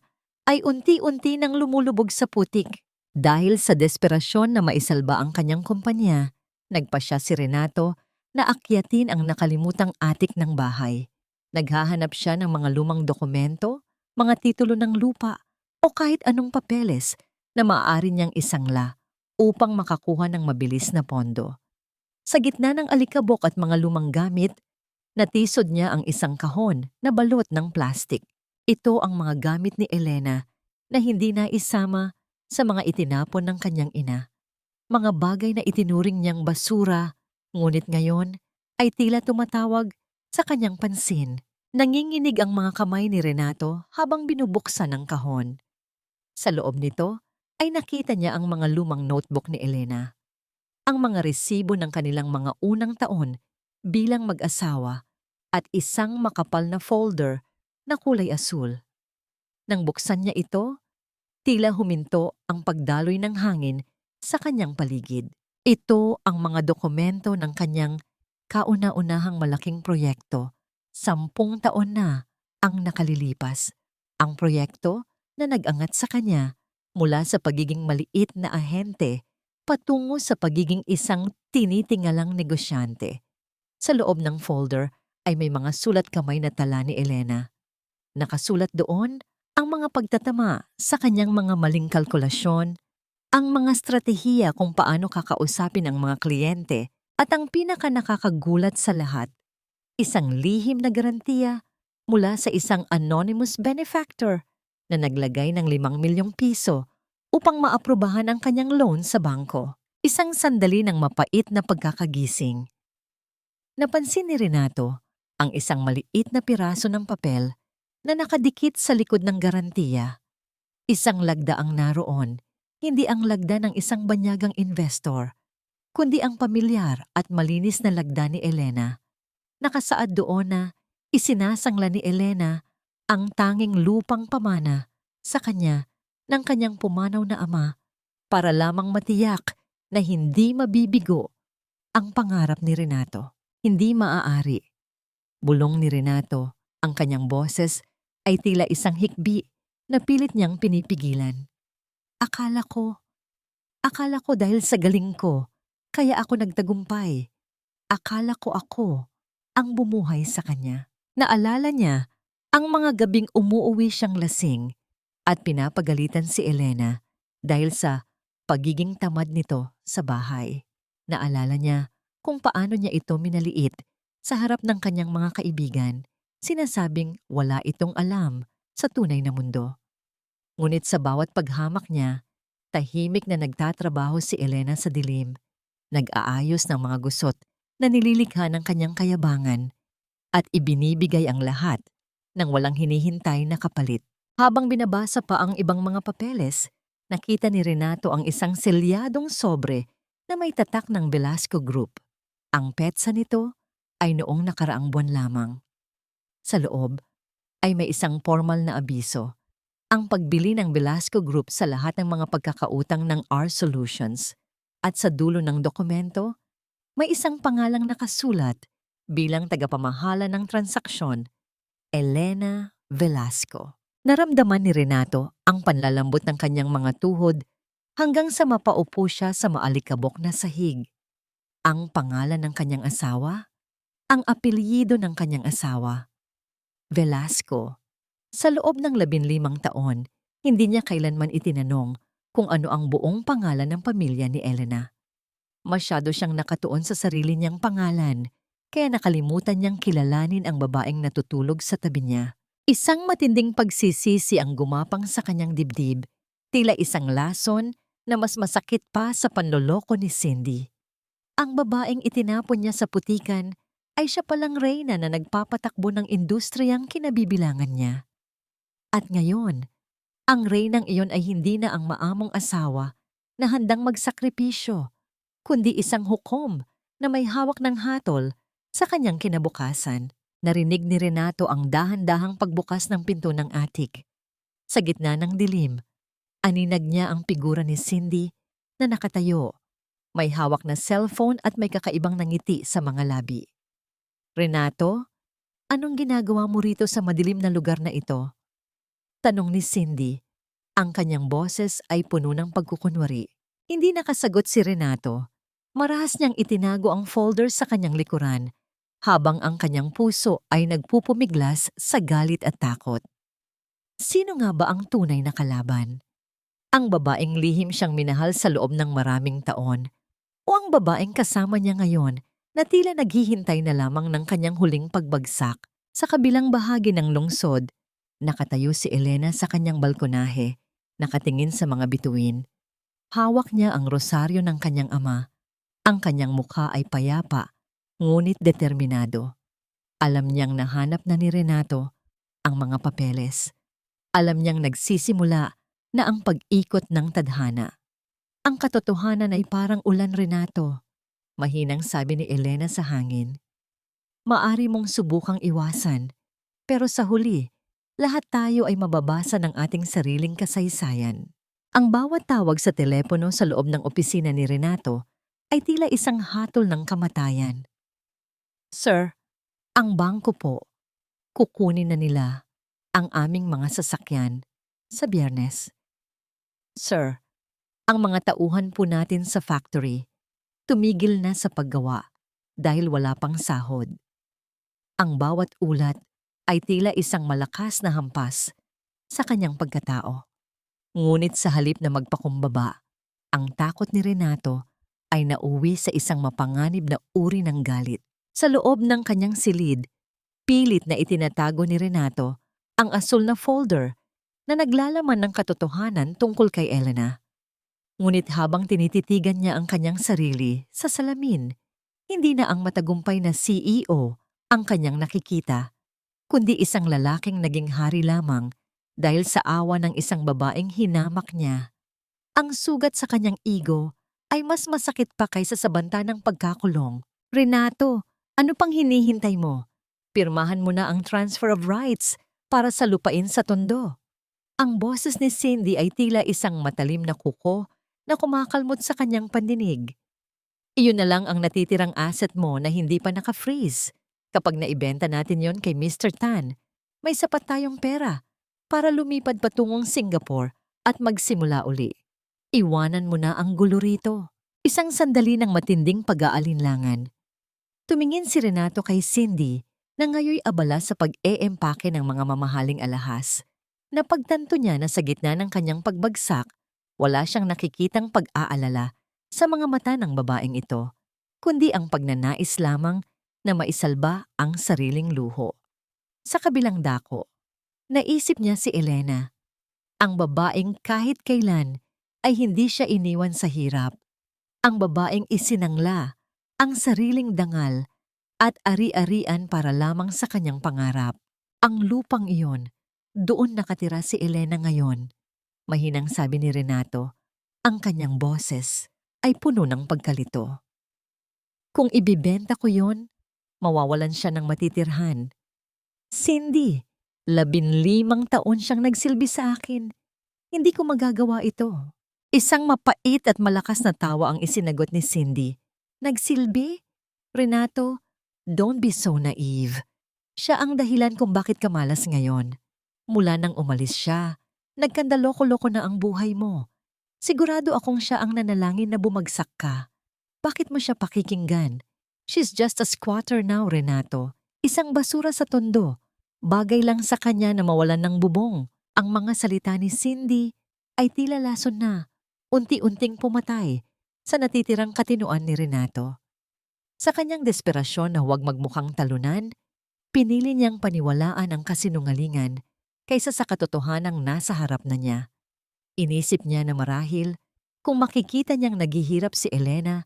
ay unti-unti nang lumulubog sa putik. Dahil sa desperasyon na maisalba ang kanyang kumpanya, nagpasya si Renato na akyatin ang nakalimutang atik ng bahay. Naghahanap siya ng mga lumang dokumento, mga titulo ng lupa o kahit anong papeles na maaari niyang isangla upang makakuha ng mabilis na pondo. Sa gitna ng alikabok at mga lumang gamit, natisod niya ang isang kahon na balot ng plastik. Ito ang mga gamit ni Elena na hindi na isama sa mga itinapon ng kanyang ina. Mga bagay na itinuring niyang basura, ngunit ngayon ay tila tumatawag sa kanyang pansin. Nanginginig ang mga kamay ni Renato habang binubuksan ang kahon. Sa loob nito ay nakita niya ang mga lumang notebook ni Elena. Ang mga resibo ng kanilang mga unang taon bilang mag-asawa at isang makapal na folder na kulay asul. Nang buksan niya ito, tila huminto ang pagdaloy ng hangin sa kanyang paligid. Ito ang mga dokumento ng kanyang kauna-unahang malaking proyekto. 10 taon na ang nakalilipas. Ang proyekto na nag-angat sa kanya mula sa pagiging maliit na ahente patungo sa pagiging isang tinitingalang negosyante. Sa loob ng folder ay may mga sulat kamay na tala ni Elena. Nakasulat doon ang mga pagtatama sa kanyang mga maling kalkulasyon, ang mga stratehiya kung paano kakausapin ang mga kliyente at ang pinaka-nakakagulat sa lahat, isang lihim na garantiya mula sa isang anonymous benefactor na naglagay ng 5 milyong piso upang maaprubahan ang kanyang loan sa bangko. Isang sandali ng mapait na pagkakagising. Napansin ni Renato ang isang maliit na piraso ng papel na nakadikit sa likod ng garantiya. Isang lagda ang naroon, hindi ang lagda ng isang banyagang investor, kundi ang pamilyar at malinis na lagda ni Elena. Nakasaad doon na isinasangla ni Elena ang tanging lupang pamana sa kanya ng kanyang pumanaw na ama para lamang matiyak na hindi mabibigo ang pangarap ni Renato. Hindi maaari. Bulong ni Renato, ang kanyang boses ay tila isang hikbi na pilit niyang pinipigilan. Akala ko dahil sa galing ko, kaya ako nagtagumpay. Akala ko ako ang bumuhay sa kanya. Naalala niya ang mga gabing umuuwi siyang lasing at pinapagalitan si Elena dahil sa pagiging tamad nito sa bahay. Naalala niya kung paano niya ito minaliit sa harap ng kanyang mga kaibigan, sinasabing wala itong alam sa tunay na mundo. Ngunit sa bawat paghamak niya, tahimik na nagtatrabaho si Elena sa dilim, nag-aayos ng mga gusot na nililikha ng kanyang kayabangan at ibinibigay ang lahat ng walang hinihintay na kapalit. Habang binabasa pa ang ibang mga papeles, nakita ni Renato ang isang selyadong sobre na may tatak ng Velasco Group. Ang petsa nito ay noong nakaraang buwan lamang. Sa loob ay may isang formal na abiso. Ang pagbili ng Velasco Group sa lahat ng mga pagkakautang ng R Solutions. At sa dulo ng dokumento, may isang pangalang nakasulat bilang tagapamahala ng transaksyon, Elena Velasco. Naramdaman ni Renato ang panlalambot ng kanyang mga tuhod hanggang sa mapaupo siya sa maalikabok na sahig. Ang pangalan ng kanyang asawa, ang apelyido ng kanyang asawa, Velasco. Sa loob ng 15 taon, hindi niya kailanman itinanong kung ano ang buong pangalan ng pamilya ni Elena. Masyado siyang nakatuon sa sarili niyang pangalan, kaya nakalimutan niyang kilalanin ang babaeng natutulog sa tabi niya. Isang matinding pagsisisi ang gumapang sa kanyang dibdib, tila isang lason na mas masakit pa sa panloloko ni Cindy. Ang babaeng itinapon niya sa putikan ay siya palang reyna na nagpapatakbo ng industriyang kinabibilangan niya. At ngayon, ang reynang iyon ay hindi na ang maamong asawa na handang magsakripisyo, kundi isang hukom na may hawak ng hatol sa kanyang kinabukasan. Narinig ni Renato ang dahan-dahang pagbukas ng pinto ng atik. Sa gitna ng dilim, aninag niya ang figura ni Cindy na nakatayo. May hawak na cellphone at may kakaibang nangiti sa mga labi. Renato, anong ginagawa mo rito sa madilim na lugar na ito? Tanong ni Cindy. Ang kanyang boses ay puno ng pagkukunwari. Hindi nakasagot si Renato. Marahas niyang itinago ang folder sa kanyang likuran, habang ang kanyang puso ay nagpupumiglas sa galit at takot. Sino nga ba ang tunay na kalaban? Ang babaeng lihim siyang minahal sa loob ng maraming taon, o ang babaeng kasama niya ngayon na tila naghihintay na lamang ng kanyang huling pagbagsak? Sa kabilang bahagi ng lungsod, nakatayo si Elena sa kanyang balkonahe, nakatingin sa mga bituin. Hawak niya ang rosaryo ng kanyang ama. Ang kanyang mukha ay payapa, ngunit determinado. Alam niyang nahanap na ni Renato ang mga papeles. Alam niyang nagsisimula na ang pag-ikot ng tadhana. Ang katotohanan ay parang ulan, Renato. Mahinang sabi ni Elena sa hangin. Maari mong subukang iwasan, pero sa huli, lahat tayo ay mababasa ng ating sariling kasaysayan. Ang bawat tawag sa telepono sa loob ng opisina ni Renato ay tila isang hatol ng kamatayan. Sir, ang bangko po. Kukunin na nila ang aming mga sasakyan sa Biyernes. Sir, ang mga tauhan po natin sa factory tumigil na sa paggawa dahil wala pang sahod. Ang bawat ulat ay tila isang malakas na hampas sa kanyang pagkatao. Ngunit sa halip na magpakumbaba, ang takot ni Renato ay nauwi sa isang mapanganib na uri ng galit. Sa loob ng kanyang silid, pilit na itinatago ni Renato ang asul na folder na naglalaman ng katotohanan tungkol kay Elena. Ngunit habang tinititigan niya ang kanyang sarili sa salamin, hindi na ang matagumpay na CEO ang kanyang nakikita, kundi isang lalaking naging hari lamang dahil sa awa ng isang babaeng hinamak niya. Ang sugat sa kanyang ego ay mas masakit pa kaysa sa banta ng pagkakulong. Renato, ano pang hinihintay mo? Pirmahan mo na ang transfer of rights para sa lupain sa Tondo. Ang boses ni Cindy ay tila isang matalim na kuko na kumakalmot sa kanyang pandinig. Iyon na lang ang natitirang asset mo na hindi pa naka-freeze. Kapag naibenta natin yon kay Mr. Tan, may sapat tayong pera para lumipad patungong Singapore at magsimula uli. Iwanan mo na ang gulo rito. Isang sandali ng matinding pag-aalinlangan. Tumingin si Renato kay Cindy na ngayoy abala sa pag-eempake ng mga mamahaling alahas. Napagtanto niya na sa gitna ng kanyang pagbagsak, wala siyang nakikitang pag-aalala sa mga mata ng babaeng ito, kundi ang pagnanais lamang na maisalba ang sariling luho. Sa kabilang dako, Naisip niya si Elena, ang babaeng kahit kailan ay hindi siya iniwan sa hirap. Ang babaeng isinangla ang sariling dangal at ari-arian para lamang sa kanyang pangarap. Ang lupang iyon, doon nakatira si Elena ngayon. Mahinang sabi ni Renato, ang kanyang boses ay puno ng pagkalito. Kung ibibenta ko yon, mawawalan siya ng matitirhan. Cindy, 15 taon siyang nagsilbi sa akin. Hindi ko magagawa ito. Isang mapait at malakas na tawa ang isinagot ni Cindy. Nagsilbi? Renato, don't be so naive. Siya ang dahilan kung bakit ka malas ngayon. Mula nang umalis siya, nagkandaloko-loko na ang buhay mo. Sigurado akong siya ang nanalangin na bumagsak ka. Bakit mo siya pakikinggan? She's just a squatter now, Renato. Isang basura sa tondo. Bagay lang sa kanya na mawalan ng bubong. Ang mga salita ni Cindy ay tila lason na, unti-unting pumatay sa natitirang katinoan ni Renato. Sa kanyang desperasyon na huwag magmukhang talunan, pinili niyang paniwalaan ang kasinungalingan kaysa sa katotohanang nasa harap na niya. Inisip niya na marahil, kung makikita niyang naghihirap si Elena,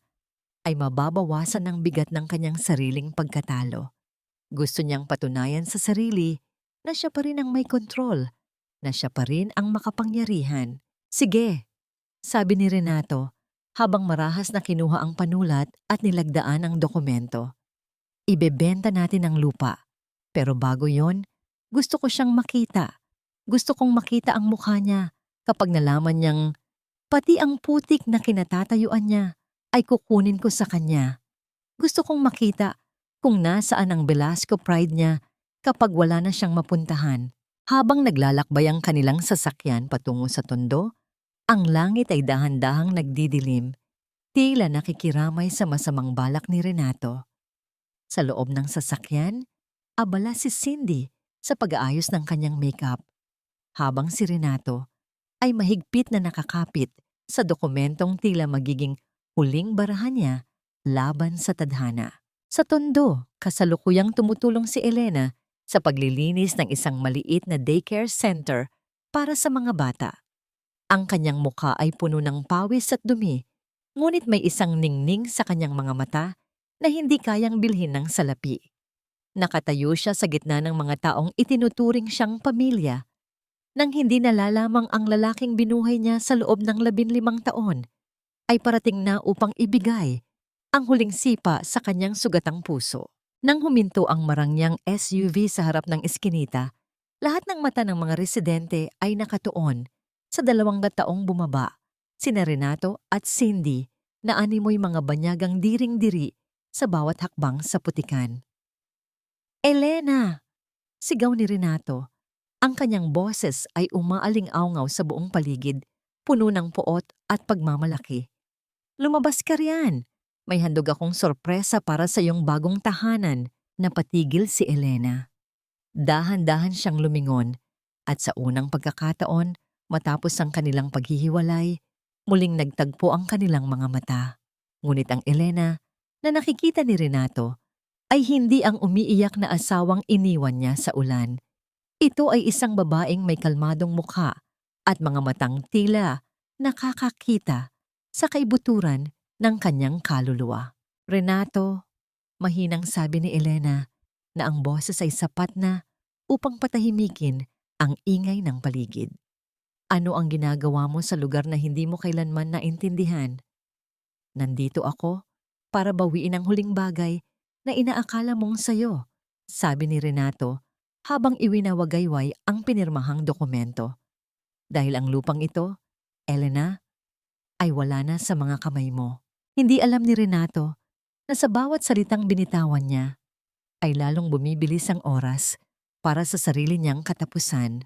ay mababawasan ang bigat ng kanyang sariling pagkatalo. Gusto niyang patunayan sa sarili na siya pa rin ang may kontrol, na siya pa rin ang makapangyarihan. Sige, sabi ni Renato, habang marahas na kinuha ang panulat at nilagdaan ang dokumento. Ibebenta natin ang lupa. Pero bago yon, gusto ko siyang makita. Gusto kong makita ang mukha niya kapag nalaman niyang pati ang putik na kinatatayuan niya ay kukunin ko sa kanya. Gusto kong makita kung nasaan ang Velasco pride niya kapag wala na siyang mapuntahan. Habang naglalakbay ang kanilang sasakyan patungo sa tondo, ang langit ay dahan-dahang nagdidilim, tila nakikiramay sa masamang balak ni Renato. Sa loob ng sasakyan, abala si Cindy sa pag-aayos ng kanyang makeup, habang si Renato ay mahigpit na nakakapit sa dokumentong tila magiging huling barahan niya laban sa tadhana. Sa tondo, kasalukuyang tumutulong si Elena sa paglilinis ng isang maliit na daycare center para sa mga bata. Ang kanyang mukha ay puno ng pawis at dumi, ngunit may isang ningning sa kanyang mga mata na hindi kayang bilhin ng salapi. Nakatayo siya sa gitna ng mga taong itinuturing siyang pamilya, nang hindi nalalamang ang lalaking binuhay niya sa loob ng 15 taon ay parating na upang ibigay ang huling sipa sa kanyang sugatang puso. Nang huminto ang marangyang SUV sa harap ng eskinita, lahat ng mata ng mga residente ay nakatuon sa 2 taong bumaba, sina Renato at Cindy, na animoy mga banyagang diring-diri sa bawat hakbang sa putikan. Elena! Sigaw ni Renato. Ang kanyang boses ay umaaling-awngaw sa buong paligid, puno ng puot at pagmamalaki. Lumabas ka riyan! May handog akong sorpresa para sa iyong bagong tahanan. Napatigil si Elena. Dahan-dahan siyang lumingon at sa unang pagkakataon, matapos ang kanilang paghihiwalay, muling nagtagpo ang kanilang mga mata. Ngunit ang Elena na nakikita ni Renato ay hindi ang umiiyak na asawang iniwan niya sa ulan. Ito ay isang babaeng may kalmadong mukha at mga matang tila nakakakita sa kaibuturan ng kanyang kaluluwa. Renato, mahinang sabi ni Elena na ang boses ay sapat na upang patahimikin ang ingay ng paligid. Ano ang ginagawa mo sa lugar na hindi mo kailanman naintindihan? Nandito ako para bawiin ang huling bagay na inaakala mong sayo, sabi ni Renato habang iwinawagayway ang pinirmahang dokumento. Dahil ang lupang ito, Elena, ay wala na sa mga kamay mo. Hindi alam ni Renato na sa bawat salitang binitawan niya ay lalong bumibilis ang oras para sa sarili niyang katapusan.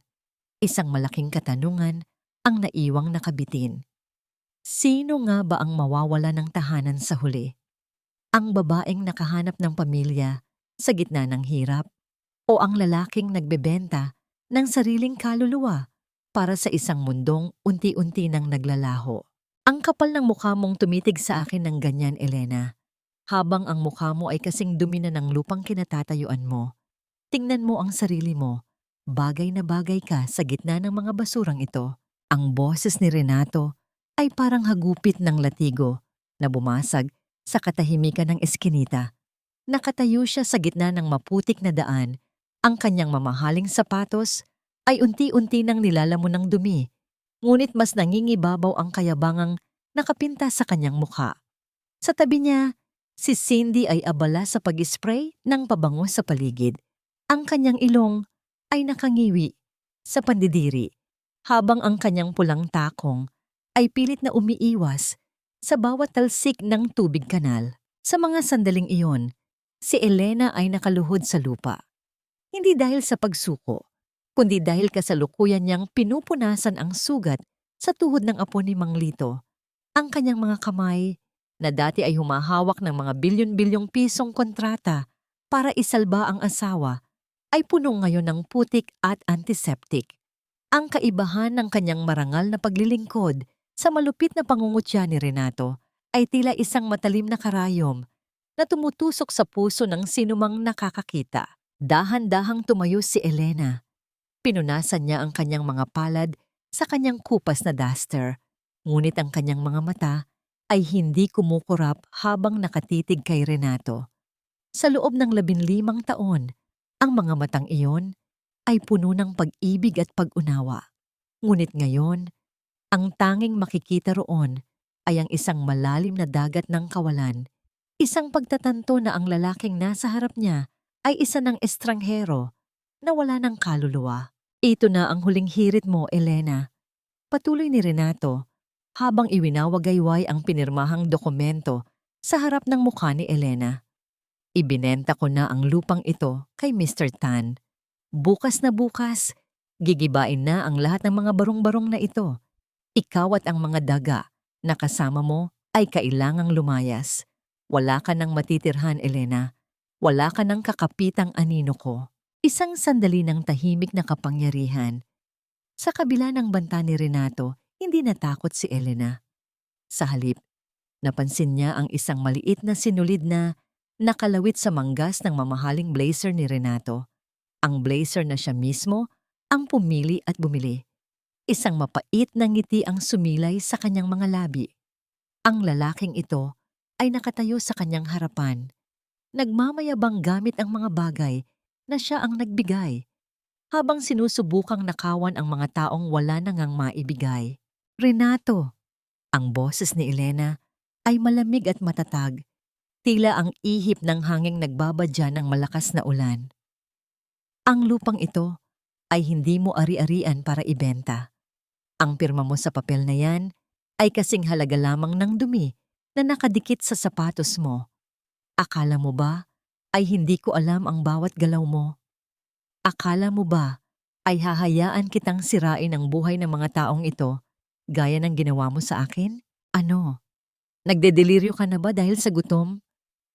Isang malaking katanungan ang naiwang nakabitin. Sino nga ba ang mawawala ng tahanan sa huli? Ang babaeng nakahanap ng pamilya sa gitna ng hirap o ang lalaking nagbebenta ng sariling kaluluwa para sa isang mundong unti-unti nang naglalaho? Ang kapal ng mukha mong tumitig sa akin ng ganyan, Elena. Habang ang mukha mo ay kasing dumi na ng lupang kinatatayuan mo, tingnan mo ang sarili mo Bagay na bagay ka sa gitna ng mga basurang ito. Ang boses ni Renato ay parang hagupit ng latigo na bumasag sa katahimikan ng eskinita. Nakatayo siya sa gitna ng maputik na daan. Ang kanyang mamahaling sapatos ay unti-unti nang nilalamon ng dumi, ngunit mas nangingibabaw ang kayabangang nakapinta sa kanyang mukha. Sa tabi niya, si Cindy ay abala sa pag-spray ng pabango sa paligid. Ang kanyang ilong ay nakangiwi sa pandidiri, habang ang kanyang pulang takong ay pilit na umiiwas sa bawat talsik ng tubig kanal. Sa mga sandaling iyon, si Elena ay nakaluhod sa lupa. Hindi dahil sa pagsuko, kundi dahil kasalukuyan niyang pinupunasan ang sugat sa tuhod ng apo ni Mang Lito. Ang kanyang mga kamay, na dati ay humahawak ng mga bilyon-bilyong pisong kontrata para isalba ang asawa, ay puno ngayon ng putik at antiseptic. Ang kaibahan ng kanyang marangal na paglilingkod sa malupit na pangungutya ni Renato ay tila isang matalim na karayom na tumutusok sa puso ng sinumang nakakakita. Dahan-dahang tumayo si Elena. Pinunasan niya ang kanyang mga palad sa kanyang kupas na duster, ngunit ang kanyang mga mata ay hindi kumukurap habang nakatitig kay Renato. Sa loob ng 15 taon, ang mga matang iyon ay puno ng pag-ibig at pag-unawa. Ngunit ngayon, ang tanging makikita roon ay ang isang malalim na dagat ng kawalan, isang pagtatanto na ang lalaking nasa harap niya ay isa ng estranghero na wala ng kaluluwa. Ito na ang huling hirit mo, Elena. Patuloy ni Renato habang iwinawagayway ang pinirmahang dokumento sa harap ng mukha ni Elena. Ibinenta ko na ang lupang ito kay Mr. Tan. Bukas na bukas, gigibain na ang lahat ng mga barong-barong na ito. Ikaw at ang mga daga na kasama mo ay kailangang lumayas. Wala ka nang matitirhan, Elena. Wala ka nang kakapitang anino ko. Isang sandali ng tahimik na kapangyarihan. Sa kabila ng banta ni Renato, hindi natakot si Elena. Sa halip, napansin niya ang isang maliit na sinulid na nakalawit sa manggas ng mamahaling blazer ni Renato. Ang blazer na siya mismo ang pumili at bumili. Isang mapait na ngiti ang sumilay sa kanyang mga labi. Ang lalaking ito ay nakatayo sa kanyang harapan. Nagmamayabang gamit ang mga bagay na siya ang nagbigay, habang sinusubukang nakawan ang mga taong wala na ngang maibigay. Renato, ang boses ni Elena ay malamig at matatag, tila ang ihip ng hanging nagbabadya ng malakas na ulan. Ang lupang ito ay hindi mo ari-arian para ibenta. Ang pirma mo sa papel na yan ay kasing halaga lamang ng dumi na nakadikit sa sapatos mo. Akala mo ba ay hindi ko alam ang bawat galaw mo? Akala mo ba ay hahayaan kitang sirain ang buhay ng mga taong ito gaya ng ginawa mo sa akin? Ano? Nagdedeliryo ka na ba dahil sa gutom?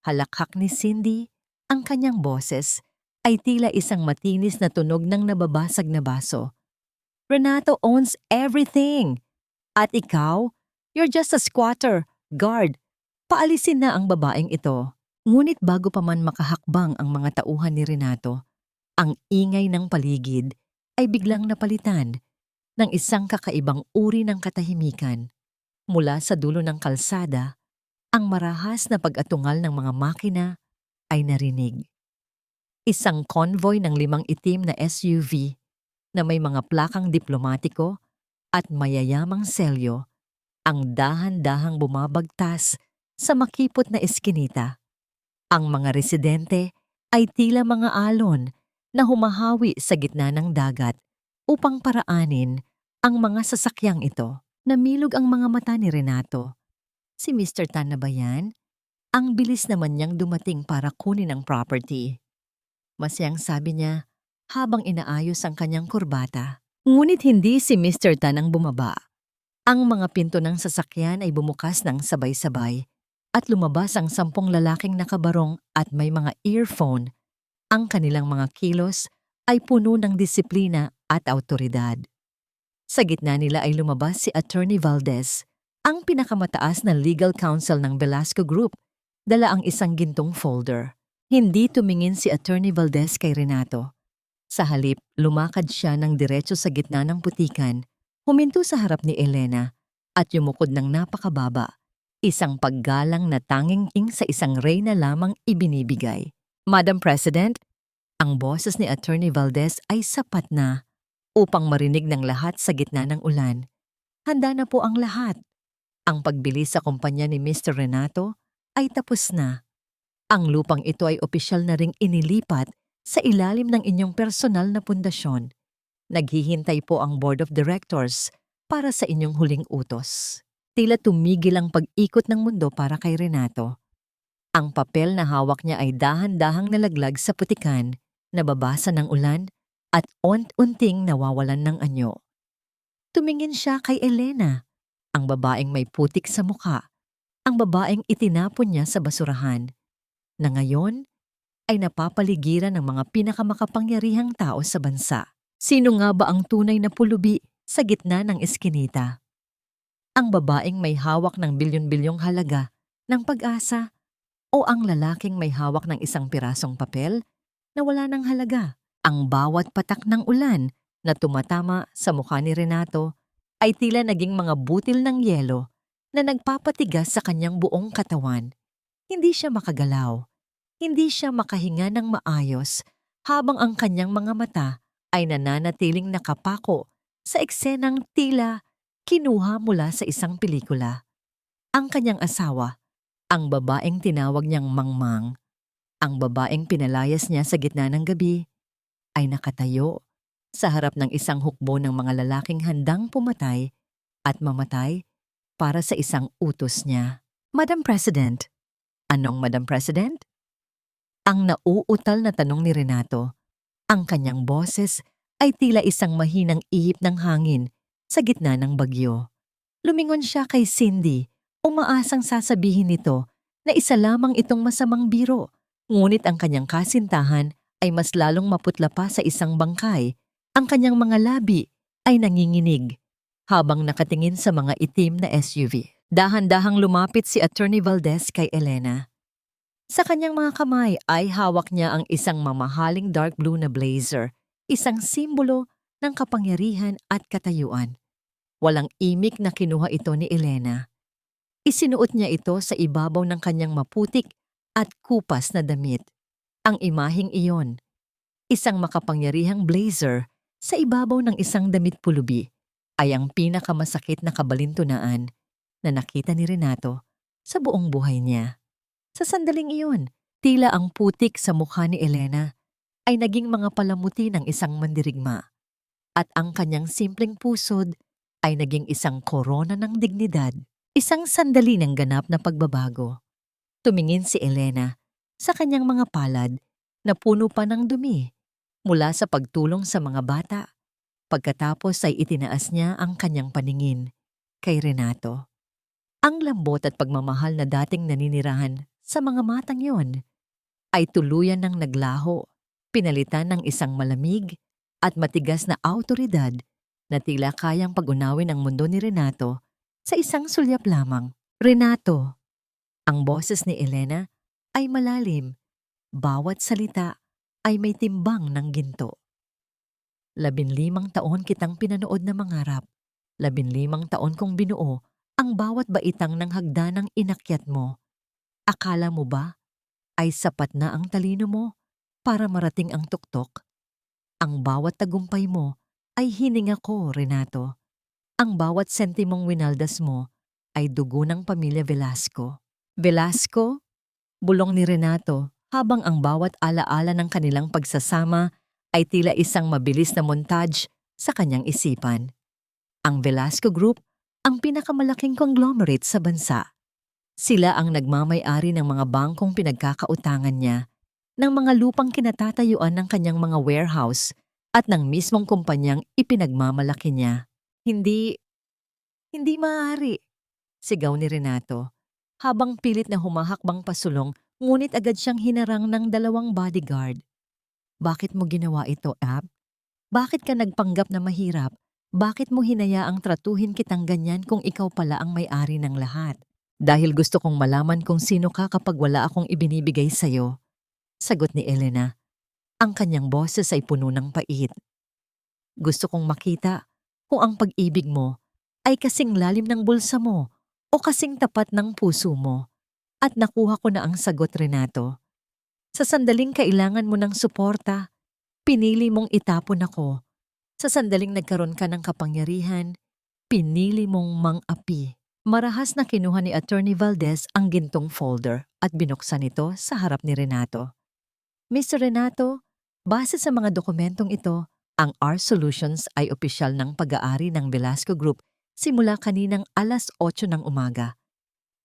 Halakhak ni Cindy, ang kanyang boses ay tila isang matinis na tunog ng nababasag na baso. Renato owns everything. At ikaw, you're just a squatter, guard. Paalisin na ang babaeng ito. Ngunit bago pa man makahakbang ang mga tauhan ni Renato, ang ingay ng paligid ay biglang napalitan ng isang kakaibang uri ng katahimikan. Mula sa dulo ng kalsada, ang marahas na pag-atungal ng mga makina ay narinig. Isang convoy ng 5 itim na SUV na may mga plakang diplomatiko at mayayamang selyo ang dahan-dahang bumabagtas sa makipot na eskinita. Ang mga residente ay tila mga alon na humahawi sa gitna ng dagat upang paraanin ang mga sasakyang ito. Namilog ang mga mata ni Renato. Si Mr. Tan na ba yan? Ang bilis naman niyang dumating para kunin ang property. Masayang sabi niya habang inaayos ang kanyang kurbata. Ngunit hindi si Mr. Tan ang bumaba. Ang mga pinto ng sasakyan ay bumukas ng sabay-sabay at lumabas ang 10 lalaking nakabarong at may mga earphone. Ang kanilang mga kilos ay puno ng disiplina at awtoridad. Sa gitna nila ay lumabas si Attorney Valdez, ang pinakamataas na legal counsel ng Velasco Group, dala ang isang gintong folder. Hindi tumingin si Attorney Valdez kay Renato. Sa halip, lumakad siya ng diretso sa gitna ng putikan, huminto sa harap ni Elena at yumukod ng napakababa, isang paggalang na tanging king sa isang reyna lamang ibinibigay. Madam President, ang boses ni Attorney Valdez ay sapat na upang marinig ng lahat sa gitna ng ulan. Handa na po ang lahat. Ang pagbili sa kumpanya ni Mr. Renato ay tapos na. Ang lupang ito ay opisyal na ring inilipat sa ilalim ng inyong personal na pundasyon. Naghihintay po ang Board of Directors para sa inyong huling utos. Tila tumigil ang pag-ikot ng mundo para kay Renato. Ang papel na hawak niya ay dahan-dahang nalaglag sa putikan, nababasa ng ulan at unting nawawalan ng anyo. Tumingin siya kay Elena, ang babaeng may putik sa mukha, ang babaeng itinapon niya sa basurahan, na ngayon ay napapaligiran ng mga pinakamakapangyarihang tao sa bansa. Sino nga ba ang tunay na pulubi sa gitna ng eskinita? Ang babaeng may hawak ng bilyon-bilyong halaga ng pag-asa o ang lalaking may hawak ng isang pirasong papel na wala ng halaga? Ang bawat patak ng ulan na tumatama sa mukha ni Renato ay tila naging mga butil ng yelo na nagpapatigas sa kanyang buong katawan. Hindi siya makagalaw. Hindi siya makahinga ng maayos habang ang kanyang mga mata ay nananatiling nakapako sa eksenang tila kinuha mula sa isang pelikula. Ang kanyang asawa, ang babaeng tinawag niyang Mangmang, ang babaeng pinalayas niya sa gitna ng gabi, ay nakatayo sa harap ng isang hukbo ng mga lalaking handang pumatay at mamatay para sa isang utos niya. Madam President. Anong Madam President? Ang nauutal na tanong ni Renato. Ang kanyang boses ay tila isang mahinang ihip ng hangin sa gitna ng bagyo. Lumingon siya kay Cindy, umaasang sasabihin nito na isa lamang itong masamang biro, ngunit ang kanyang kasintahan ay mas lalong maputla pa sa isang bangkay. Ang kanyang mga labi ay nanginginig habang nakatingin sa mga itim na SUV. Dahan-dahang lumapit si Attorney Valdez kay Elena. Sa kanyang mga kamay ay hawak niya ang isang mamahaling dark blue na blazer, isang simbolo ng kapangyarihan at katayuan. Walang imik na kinuha ito ni Elena. Isinuot niya ito sa ibabaw ng kanyang maputik at kupas na damit. Ang imaheng iyon, isang makapangyarihang blazer sa ibabaw ng isang damit pulubi, ay ang pinakamasakit na kabalintunaan na nakita ni Renato sa buong buhay niya. Sa sandaling iyon, tila ang putik sa mukha ni Elena ay naging mga palamuti ng isang mandirigma at ang kanyang simpleng pusod ay naging isang korona ng dignidad, isang sandali ng ganap na pagbabago. Tumingin si Elena sa kanyang mga palad na puno pa ng dumi mula sa pagtulong sa mga bata. Pagkatapos ay itinaas niya ang kanyang paningin kay Renato. Ang lambot at pagmamahal na dating naninirahan sa mga matang yon ay tuluyan ng naglaho, pinalitan ng isang malamig at matigas na awtoridad na tila kayang pag-unawin ang mundo ni Renato sa isang sulyap lamang. Renato, ang boses ni Elena ay malalim. Bawat salita ay may timbang ng ginto. 15 taon kitang pinanood na mangarap. 15 taon kong binuo ang bawat baitang ng hagdanang inakyat mo. Akala mo ba ay sapat na ang talino mo para marating ang tuktok? Ang bawat tagumpay mo ay hininga ko, Renato. Ang bawat sentimong winaldas mo ay dugo ng pamilya Velasco. Velasco? Bulong ni Renato habang ang bawat alaala ng kanilang pagsasama ay tila isang mabilis na montage sa kanyang isipan. Ang Velasco Group ang pinakamalaking conglomerate sa bansa. Sila ang nagmamay-ari ng mga bangkong pinagkakautangan niya, ng mga lupang kinatatayuan ng kanyang mga warehouse at ng mismong kumpanyang ipinagmamalaki niya. Hindi maaari, sigaw ni Renato, habang pilit na humahakbang pasulong ngunit agad siyang hinarang ng 2 bodyguard. Bakit mo ginawa ito, Ab? Bakit ka nagpanggap na mahirap? Bakit mo hinayaang tratuhin kitang ganyan kung ikaw pala ang may-ari ng lahat? Dahil gusto kong malaman kung sino ka kapag wala akong ibinibigay sa'yo, sagot ni Elena. Ang kanyang boses ay puno ng pait. Gusto kong makita kung ang pag-ibig mo ay kasing lalim ng bulsa mo o kasing tapat ng puso mo. At nakuha ko na ang sagot, Renato. Sa sandaling kailangan mo ng suporta, pinili mong itapon ako. Sa sandaling nagkaroon ka ng kapangyarihan, pinili mong mang-api. Marahas na kinuha ni Attorney Valdez ang gintong folder at binuksan ito sa harap ni Renato. Mr. Renato, base sa mga dokumentong ito, ang R Solutions ay opisyal ng pag-aari ng Velasco Group simula kaninang 8:00 ng umaga.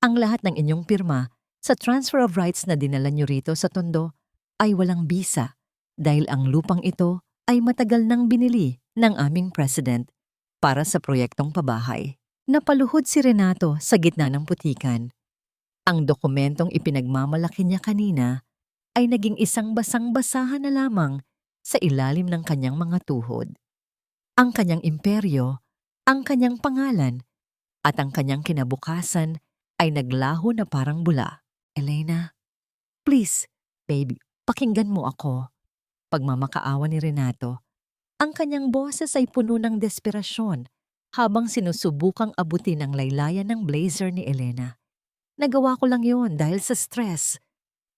Ang lahat ng inyong pirma sa transfer of rights na dinala nyo rito sa Tondo ay walang bisa dahil ang lupang ito ay matagal nang binili ng aming president para sa proyektong pabahay. Napaluhod si Renato sa gitna ng putikan. Ang dokumentong ipinagmamalaki niya kanina ay naging isang basang-basahan na lamang sa ilalim ng kanyang mga tuhod. Ang kanyang imperyo, ang kanyang pangalan, at ang kanyang kinabukasan ay naglaho na parang bula. Elena, please, baby, pakinggan mo ako. Pagmamakaawa ni Renato, ang kanyang boses ay puno ng desperasyon habang sinusubukang abutin ang laylayan ng blazer ni Elena. Nagawa ko lang yon dahil sa stress.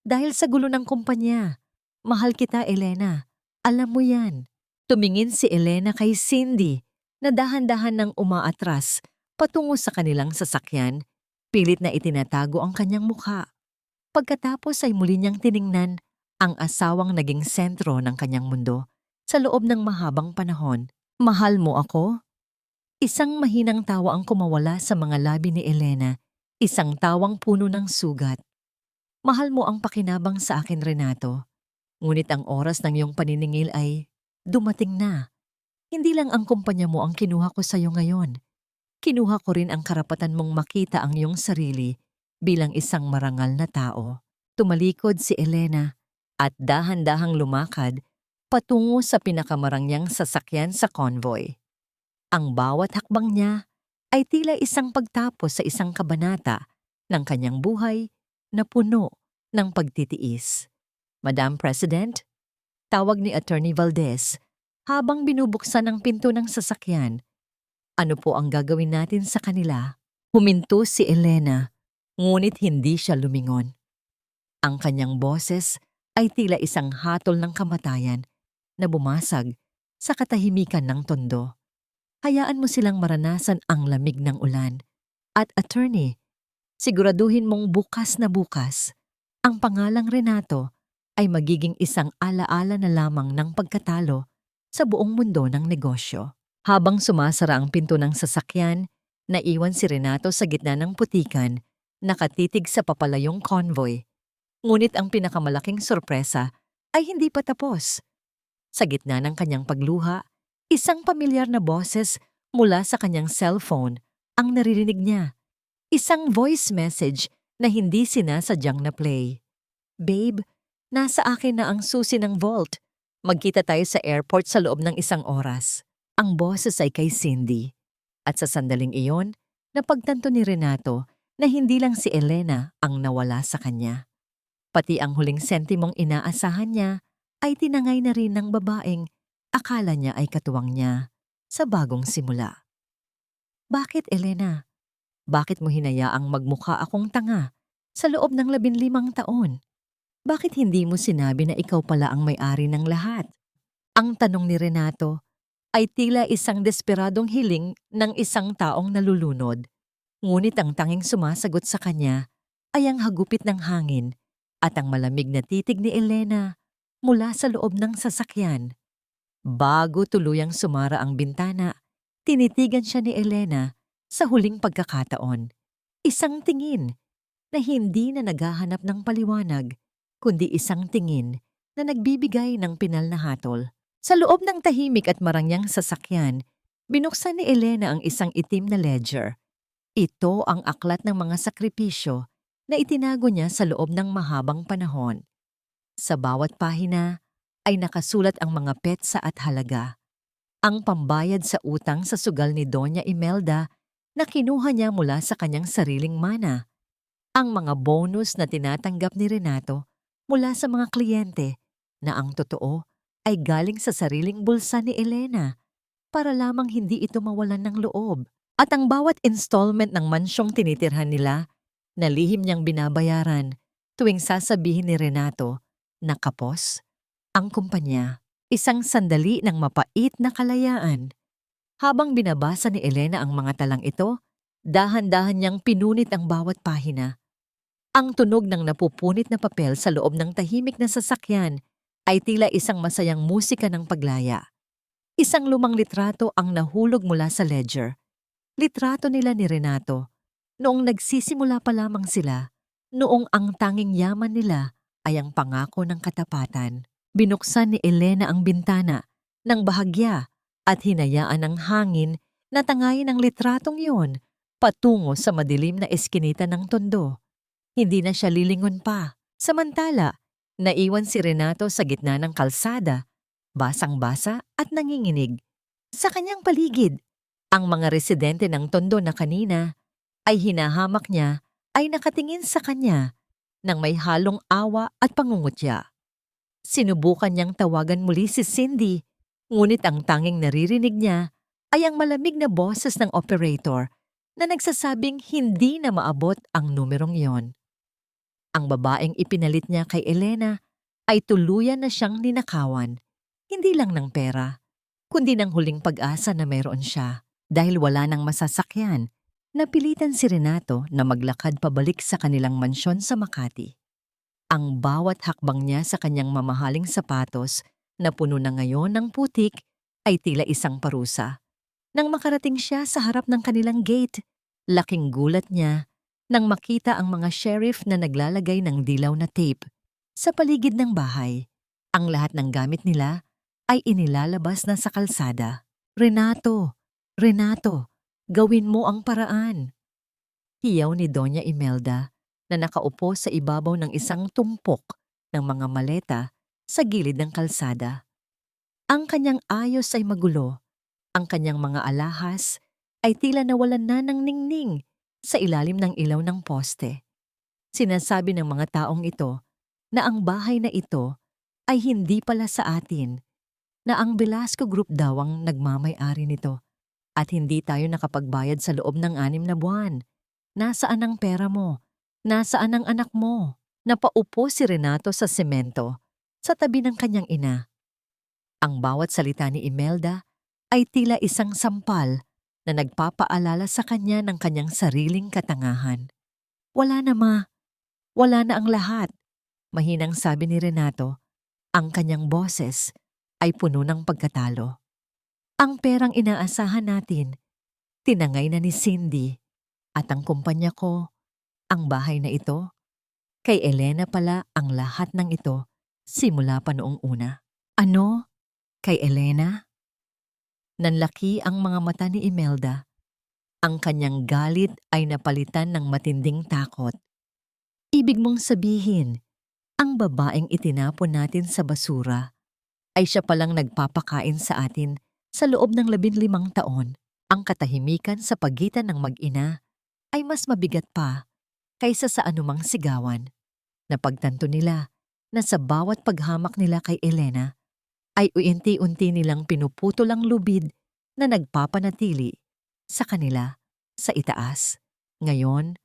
Dahil sa gulo ng kumpanya. Mahal kita, Elena. Alam mo yan. Tumingin si Elena kay Cindy na dahan-dahan nang umaatras patungo sa kanilang sasakyan. Pilit na itinatago ang kanyang mukha. Pagkatapos ay muli niyang tiningnan ang asawang naging sentro ng kanyang mundo sa loob ng mahabang panahon. Mahal mo ako? Isang mahinang tawa ang kumawala sa mga labi ni Elena, isang tawang puno ng sugat. Mahal mo ang pakinabang sa akin, Renato. Ngunit ang oras ng iyong paniningil ay dumating na. Hindi lang ang kumpanya mo ang kinuha ko sa iyo ngayon. Kinuha ko rin ang karapatan mong makita ang iyong sarili bilang isang marangal na tao. Tumalikod si Elena at dahan-dahang lumakad patungo sa pinakamarangyang sasakyan sa convoy. Ang bawat hakbang niya ay tila isang pagtapos sa isang kabanata ng kanyang buhay na puno ng pagtitiis. Madam President, tawag ni Attorney Valdez habang binubuksan ang pinto ng sasakyan. Ano po ang gagawin natin sa kanila? Huminto si Elena, ngunit hindi siya lumingon. Ang kanyang boses ay tila isang hatol ng kamatayan na bumasag sa katahimikan ng Tondo. Hayaan mo silang maranasan ang lamig ng ulan. At attorney, siguraduhin mong bukas na bukas, ang pangalang Renato ay magiging isang alaala na lamang ng pagkatalo sa buong mundo ng negosyo. Habang sumasara ang pinto ng sasakyan, naiwan si Renato sa gitna ng putikan, nakatitig sa papalayong convoy. Ngunit ang pinakamalaking sorpresa ay hindi pa tapos. Sa gitna ng kanyang pagluha, isang pamilyar na boses mula sa kanyang cellphone ang naririnig niya. Isang voice message na hindi sinasadyang na play. Babe, nasa akin na ang susi ng vault. Magkita tayo sa airport sa loob ng 1 oras. Ang boses ay kay Cindy. At sa sandaling iyon, napagtanto ni Renato na hindi lang si Elena ang nawala sa kanya. Pati ang huling sentimong inaasahan niya ay tinangay na rin ng babaeng akala niya ay katuwang niya sa bagong simula. Bakit, Elena? Bakit mo hinayaang magmukha akong tanga sa loob ng 15 taon? Bakit hindi mo sinabi na ikaw pala ang may-ari ng lahat? Ang tanong ni Renato ay tila isang desperadong hiling ng isang taong nalulunod. Ngunit ang tanging sumasagot sa kanya ay ang hagupit ng hangin at ang malamig na titig ni Elena mula sa loob ng sasakyan. Bago tuluyang sumara ang bintana, tinitigan siya ni Elena sa huling pagkakataon. Isang tingin na hindi na naghahanap ng paliwanag, kundi isang tingin na nagbibigay ng pinal na hatol. Sa loob ng tahimik at marangyang sasakyan, binuksan ni Elena ang isang itim na ledger. Ito ang aklat ng mga sakripisyo na itinago niya sa loob ng mahabang panahon. Sa bawat pahina ay nakasulat ang mga petsa at halaga. Ang pambayad sa utang sa sugal ni Doña Imelda na kinuha niya mula sa kanyang sariling mana. Ang mga bonus na tinatanggap ni Renato mula sa mga kliyente na ang totoo ay galing sa sariling bulsa ni Elena para lamang hindi ito mawalan ng loob. At ang bawat installment ng mansyong tinitirhan nila na lihim niyang binabayaran tuwing sasabihin ni Renato na kapos ang kumpanya. Isang sandali ng mapait na kalayaan. Habang binabasa ni Elena ang mga talang ito, dahan-dahan niyang pinunit ang bawat pahina. Ang tunog ng napupunit na papel sa loob ng tahimik na sasakyan ay tila isang masayang musika ng paglaya. Isang lumang litrato ang nahulog mula sa ledger. Litrato nila ni Renato noong nagsisimula pa lamang sila, noong ang tanging yaman nila ay ang pangako ng katapatan. Binuksan ni Elena ang bintana ng bahagya at hinayaan ang hangin na tangayin ang litratong yon patungo sa madilim na eskinita ng tondo. Hindi na siya lilingon pa. Samantala, naiwan si Renato sa gitna ng kalsada, basang-basa at nanginginig. Sa kanyang paligid, ang mga residente ng tondo na kanina ay hinahamak niya ay nakatingin sa kanya nang may halong awa at pangungutya. Sinubukan niyang tawagan muli si Cindy, ngunit ang tanging naririnig niya ay ang malamig na boses ng operator na nagsasabing hindi na maabot ang numerong yon. Ang babaeng ipinalit niya kay Elena ay tuluyan na siyang ninakawan, hindi lang ng pera, kundi ng huling pag-asa na mayroon siya. Dahil wala nang masasakyan, napilitan si Renato na maglakad pabalik sa kanilang mansyon sa Makati. Ang bawat hakbang niya sa kanyang mamahaling sapatos na puno na ngayon ng putik ay tila isang parusa. Nang makarating siya sa harap ng kanilang gate, laking gulat niya nang makita ang mga sheriff na naglalagay ng dilaw na tape sa paligid ng bahay. Ang lahat ng gamit nila ay inilalabas na sa kalsada. Renato, gawin mo ang paraan. Hiyaw ni Doña Imelda na nakaupo sa ibabaw ng isang tumpok ng mga maleta sa gilid ng kalsada. Ang kanyang ayos ay magulo. Ang kanyang mga alahas ay tila nawalan na ng ningning sa ilalim ng ilaw ng poste. Sinasabi ng mga taong ito na ang bahay na ito ay hindi pala sa atin, na ang Velasco Group daw ang nagmamay-ari nito. At hindi tayo nakapagbayad sa loob ng 6 na buwan. Nasaan ang pera mo? Nasaan ang anak mo? Napaupo si Renato sa semento, sa tabi ng kanyang ina. Ang bawat salita ni Imelda ay tila isang sampal na nagpapaalala sa kanya ng kanyang sariling katangahan. Wala na ma. Wala na ang lahat. Mahinang sabi ni Renato, ang kanyang boses ay puno ng pagkatalo. Ang perang inaasahan natin, tinangay na ni Cindy at ang kumpanya ko, ang bahay na ito. Kay Elena pala ang lahat ng ito simula pa noong una. Ano? Kay Elena? Nanlaki ang mga mata ni Imelda. Ang kanyang galit ay napalitan ng matinding takot. Ibig mong sabihin, ang babaeng itinapon natin sa basura ay siya palang nagpapakain sa atin sa loob ng 15 taon. Ang katahimikan sa pagitan ng mag-ina ay mas mabigat pa kaysa sa anumang sigawan. Napagtanto nila na sa bawat paghamak nila kay Elena ay unti-unti nilang pinuputol ang lubid na nagpapanatili sa kanila sa itaas. Ngayon,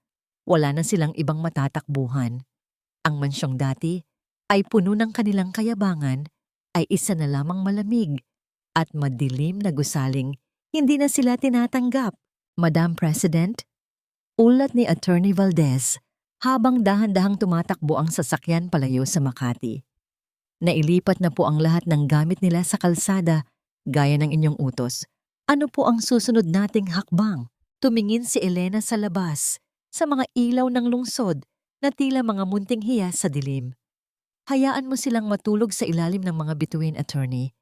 wala na silang ibang matatakbuhan. Ang mansyong dati ay puno ng kanilang kayabangan ay isa na lamang malamig at madilim na gusaling hindi na sila tinatanggap. Madam President, ulat ni Attorney Valdez habang dahan-dahang tumatakbo ang sasakyan palayo sa Makati. Nailipat na po ang lahat ng gamit nila sa kalsada gaya ng inyong utos. Ano po ang susunod nating hakbang? Tumingin si Elena sa labas, sa mga ilaw ng lungsod na tila mga munting hiya sa dilim. Hayaan mo silang matulog sa ilalim ng mga bituin, Attorney.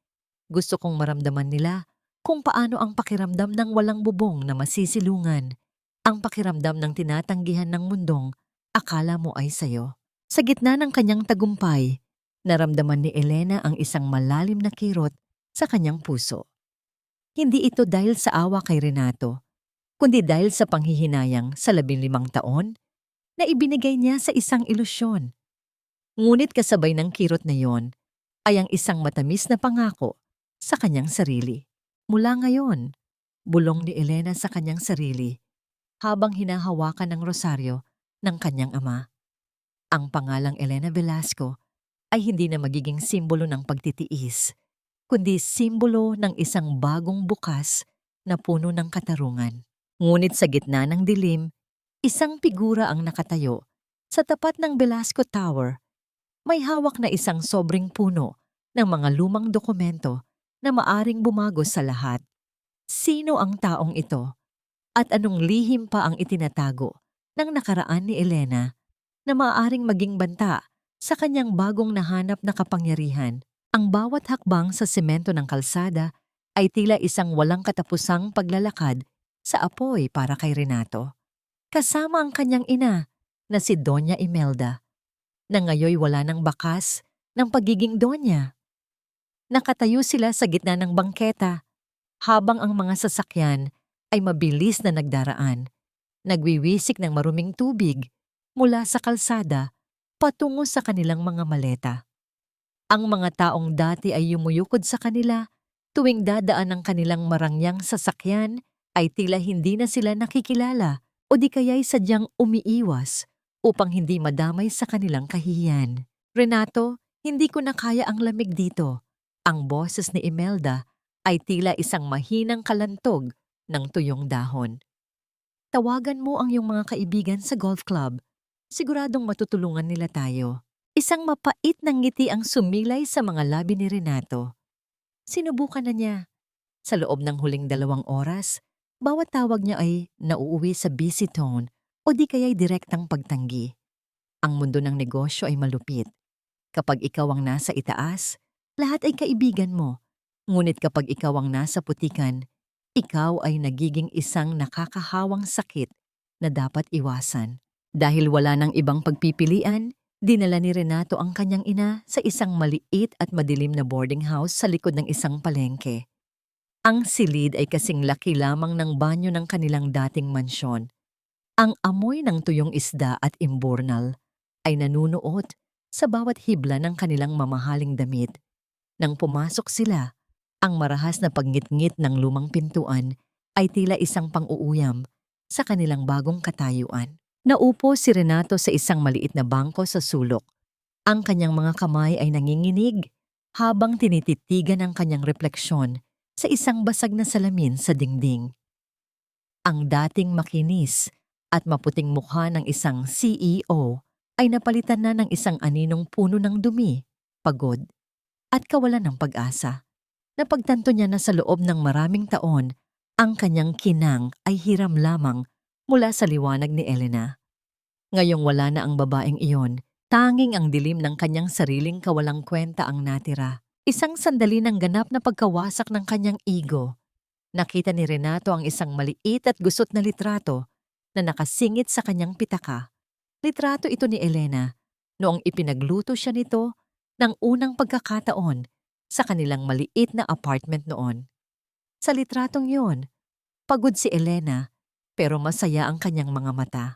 Gusto kong maramdaman nila kung paano ang pakiramdam ng walang bubong na masisilungan, ang pakiramdam ng tinatanggihan ng mundong akala mo ay sayo. Sa gitna ng kanyang tagumpay, naramdaman ni Elena ang isang malalim na kirot sa kanyang puso. Hindi ito dahil sa awa kay Renato, kundi dahil sa panghihinayang sa 15 taon na ibinigay niya sa isang ilusyon. Ngunit kasabay ng kirot na yon, ay ang isang matamis na pangako sa kanyang sarili. Mula ngayon, bulong ni Elena sa kanyang sarili habang hinahawakan ng rosaryo ng kanyang ama. Ang pangalang Elena Velasco ay hindi na magiging simbolo ng pagtitiis, kundi simbolo ng isang bagong bukas na puno ng katarungan. Ngunit sa gitna ng dilim, isang figura ang nakatayo. Sa tapat ng Velasco Tower, may hawak na isang sobrang puno ng mga lumang dokumento na maaring bumago sa lahat. Sino ang taong ito? At anong lihim pa ang itinatago ng nakaraan ni Elena na maaaring maging banta sa kanyang bagong nahanap na kapangyarihan? Ang bawat hakbang sa semento ng kalsada ay tila isang walang katapusang paglalakad sa apoy para kay Renato. Kasama ang kanyang ina na si Doña Imelda, na ngayoy wala ng bakas ng pagiging Doña. Nakatayo sila sa gitna ng bangketa habang ang mga sasakyan ay mabilis na nagdaraan, nagwiwisik ng maruming tubig mula sa kalsada patungo sa kanilang mga maleta. Ang mga taong dati ay yumuyukod sa kanila tuwing dadaan ang kanilang marangyang sasakyan ay tila hindi na sila nakikilala o di kaya'y sadyang umiiwas upang hindi madamay sa kanilang kahihiyan. Renato, hindi ko na kaya ang lamig dito. Ang boses ni Imelda ay tila isang mahinang kalantog ng tuyong dahon. Tawagan mo ang iyong mga kaibigan sa golf club. Siguradong matutulungan nila tayo. Isang mapait na ngiti ang sumilay sa mga labi ni Renato. Sinubukan na niya. Sa loob ng huling 2 oras, bawat tawag niya ay nauuwi sa busy tone o di kaya'y direktang pagtanggi. Ang mundo ng negosyo ay malupit. Kapag ikaw ang nasa itaas, lahat ay kaibigan mo. Ngunit kapag ikaw ang nasa putikan, ikaw ay nagiging isang nakakahawang sakit na dapat iwasan. Dahil wala nang ibang pagpipilian, dinala ni Renato ang kanyang ina sa isang maliit at madilim na boarding house sa likod ng isang palengke. Ang silid ay kasing laki lamang ng banyo ng kanilang dating mansyon. Ang amoy ng tuyong isda at imburnal ay nanunuot sa bawat hibla ng kanilang mamahaling damit. Nang pumasok sila, ang marahas na pagngit-ngit ng lumang pintuan ay tila isang pang-uuyam sa kanilang bagong katayuan. Naupo si Renato sa isang maliit na bangko sa sulok. Ang kanyang mga kamay ay nanginginig habang tinititigan ang kanyang refleksyon sa isang basag na salamin sa dingding. Ang dating makinis at maputing mukha ng isang CEO ay napalitan na ng isang aninong puno ng dumi, pagod, at kawalan ng pag-asa. Napagtanto niya na sa loob ng maraming taon, ang kanyang kinang ay hiram lamang mula sa liwanag ni Elena. Ngayong wala na ang babaeng iyon, tanging ang dilim ng kanyang sariling kawalang kwenta ang natira. Isang sandali ng ganap na pagkawasak ng kanyang ego. Nakita ni Renato ang isang maliit at gusot na litrato na nakasingit sa kanyang pitaka. Litrato ito ni Elena noong ipinagluto siya nito ng unang pagkakataon sa kanilang maliit na apartment noon. Sa litratong yun, pagod si Elena pero masaya ang kanyang mga mata.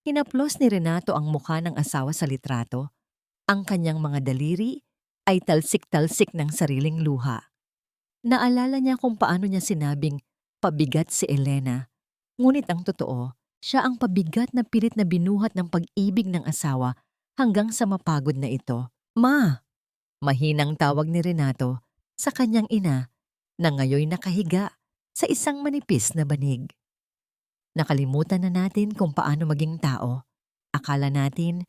Hinaplos ni Renato ang mukha ng asawa sa litrato. Ang kanyang mga daliri ay talsik-talsik ng sariling luha. Naalala niya kung paano niya sinabing pabigat si Elena. Ngunit ang totoo, siya ang pabigat na pilit na binuhat ng pag-ibig ng asawa hanggang sa mapagod na ito. Ma! Mahinang tawag ni Renato sa kanyang ina na ngayoy nakahiga sa isang manipis na banig. Nakalimutan na natin kung paano maging tao. Akala natin,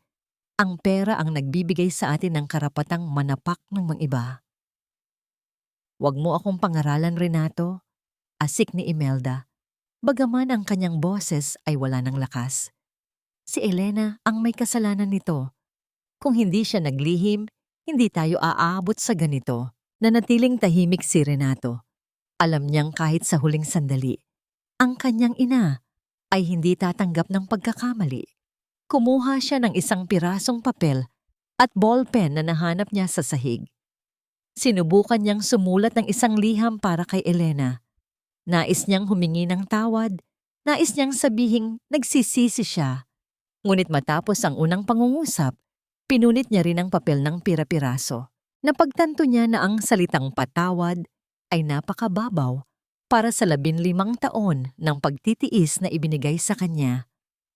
ang pera ang nagbibigay sa atin ng karapatang manapak ng mga iba. Huwag mo akong pangaralan, Renato, asik ni Imelda, bagaman ang kanyang boses ay wala ng lakas. Si Elena ang may kasalanan nito. Kung hindi siya naglihim, hindi tayo aabot sa ganito. Nanatiling tahimik si Renato. Alam niyang kahit sa huling sandali, ang kanyang ina ay hindi tatanggap ng pagkakamali. Kumuha siya ng isang pirasong papel at ballpen na nahanap niya sa sahig. Sinubukan niyang sumulat ng isang liham para kay Elena. Nais niyang humingi ng tawad, nais niyang sabihing nagsisisi siya. Ngunit matapos ang unang pangungusap, pinunit niya rin ang papel ng pira-piraso. Napagtanto niya na ang salitang patawad ay napakababaw para sa 15 taon ng pagtitiis na ibinigay sa kanya.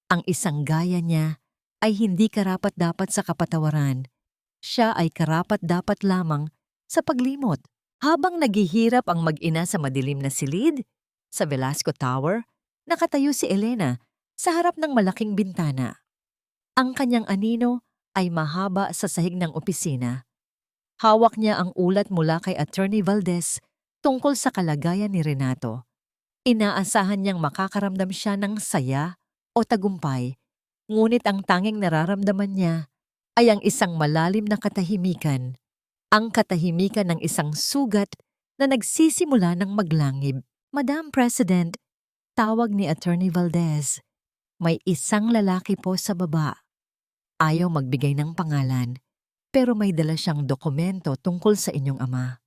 Ang isang gaya niya ay hindi karapat-dapat sa kapatawaran. Siya ay karapat-dapat lamang sa paglimot. Habang naghihirap ang mag-ina sa madilim na silid, sa Velasco Tower, nakatayo si Elena sa harap ng malaking bintana. Ang kanyang anino ay mahaba sa sahig ng opisina. Hawak niya ang ulat mula kay Attorney Valdez tungkol sa kalagayan ni Renato. Inaasahan niyang makakaramdam siya ng saya o tagumpay, ngunit ang tanging nararamdaman niya ay ang isang malalim na katahimikan, ang katahimikan ng isang sugat na nagsisimula ng maglangib. Madam President, tawag ni Attorney Valdez. May isang lalaki po sa baba. Ayaw magbigay ng pangalan, pero may dala siyang dokumento tungkol sa inyong ama.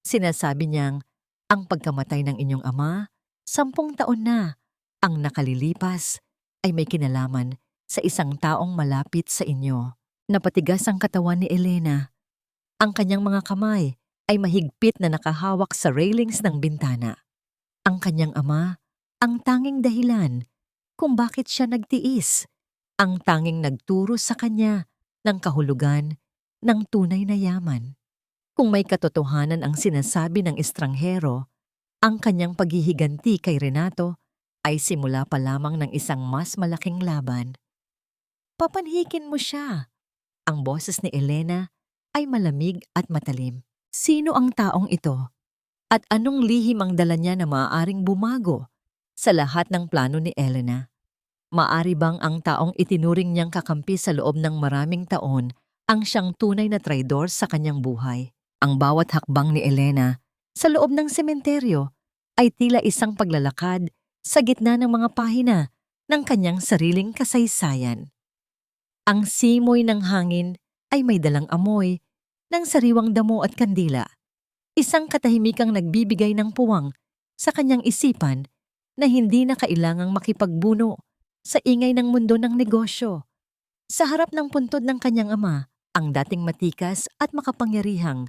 Sinasabi niyang ang pagkamatay ng inyong ama, 10 taon na ang nakalilipas, ay may kinalaman sa isang taong malapit sa inyo. Napatigas ang katawan ni Elena. Ang kanyang mga kamay ay mahigpit na nakahawak sa railings ng bintana. Ang kanyang ama, ang tanging dahilan kung bakit siya nagtiis, ang tanging nagturo sa kanya ng kahulugan ng tunay na yaman. Kung may katotohanan ang sinasabi ng estranghero, ang kanyang paghihiganti kay Renato ay simula pa lamang ng isang mas malaking laban. Papanhikin mo siya. Ang boses ni Elena ay malamig at matalim. Sino ang taong ito? At anong lihim ang dala niya na maaaring bumago sa lahat ng plano ni Elena? Maari bang ang taong itinuring niyang kakampi sa loob ng maraming taon ang siyang tunay na traidor sa kanyang buhay? Ang bawat hakbang ni Elena sa loob ng sementeryo ay tila isang paglalakad sa gitna ng mga pahina ng kanyang sariling kasaysayan. Ang simoy ng hangin ay may dalang amoy ng sariwang damo at kandila, isang katahimikang nagbibigay ng puwang sa kanyang isipan na hindi na kailangang makipagbuno sa ingay ng mundo ng negosyo. Sa harap ng puntod ng kanyang ama, ang dating matikas at makapangyarihang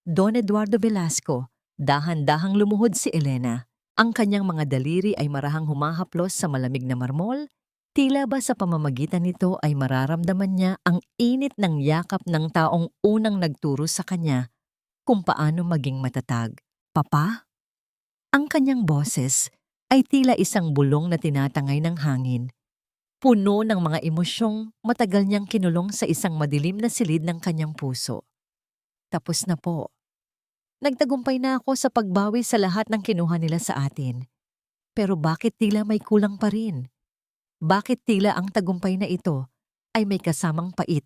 Don Eduardo Velasco, dahan-dahang lumuhod si Elena. Ang kanyang mga daliri ay marahang humahaplos sa malamig na marmol, tila ba sa pamamagitan nito ay mararamdaman niya ang init ng yakap ng taong unang nagturo sa kanya kung paano maging matatag. Papa? Ang kanyang boses ay tila isang bulong na tinatangay ng hangin. Puno ng mga emosyong matagal niyang kinulong sa isang madilim na silid ng kanyang puso. Tapos na po. Nagtagumpay na ako sa pagbawi sa lahat ng kinuha nila sa atin. Pero bakit tila may kulang pa rin? Bakit tila ang tagumpay na ito ay may kasamang pait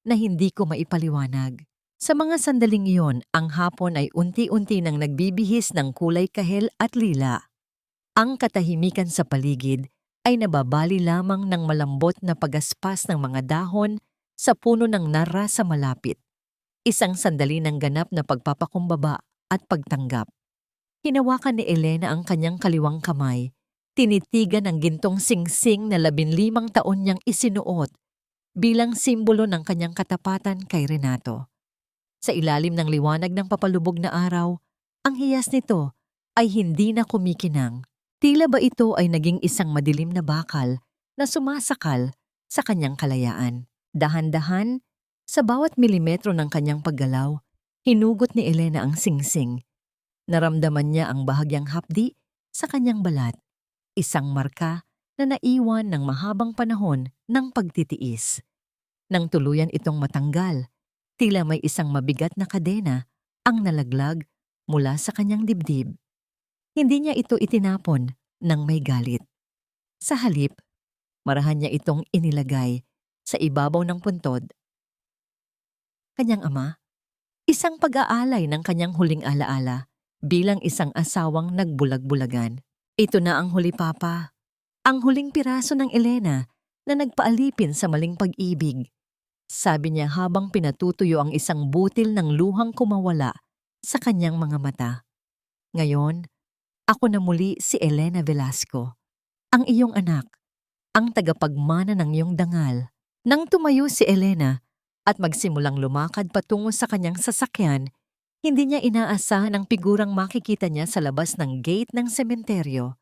na hindi ko maipaliwanag? Sa mga sandaling iyon, ang hapon ay unti-unti nang nagbibihis ng kulay kahel at lila. Ang katahimikan sa paligid ay nababali lamang ng malambot na pagaspas ng mga dahon sa puno ng narra sa malapit. Isang sandali ng ganap na pagpapakumbaba at pagtanggap. Hinawakan ni Elena ang kanyang kaliwang kamay, tinitigan ang gintong singsing na 15 taon niyang isinuot bilang simbolo ng kanyang katapatan kay Renato. Sa ilalim ng liwanag ng papalubog na araw, ang hiyas nito ay hindi na kumikinang. Tila ba ito ay naging isang madilim na bakal na sumasakal sa kanyang kalayaan. Dahan-dahan, sa bawat milimetro ng kanyang paggalaw, hinugot ni Elena ang singsing. Naramdaman niya ang bahagyang hapdi sa kanyang balat, isang marka na naiwan ng mahabang panahon ng pagtitiis. Nang tuluyan itong matanggal, tila may isang mabigat na kadena ang nalaglag mula sa kanyang dibdib. Hindi niya ito itinapon ng may galit. Sa halip, marahan niya itong inilagay sa ibabaw ng puntod. Kanyang ama, isang pag-aalay ng kanyang huling alaala bilang isang asawang nagbulag-bulagan. Ito na ang huli, Papa. Ang huling piraso ng Elena na nagpaalipin sa maling pag-ibig. Sabi niya habang pinatutuyo ang isang butil ng luhang kumawala sa kanyang mga mata. Ngayon, ako na muli si Elena Velasco, ang iyong anak, ang tagapagmana ng iyong dangal. Nang tumayo si Elena, at magsimulang lumakad patungo sa kanyang sasakyan, hindi niya inaasahan ang figurang makikita niya sa labas ng gate ng sementeryo.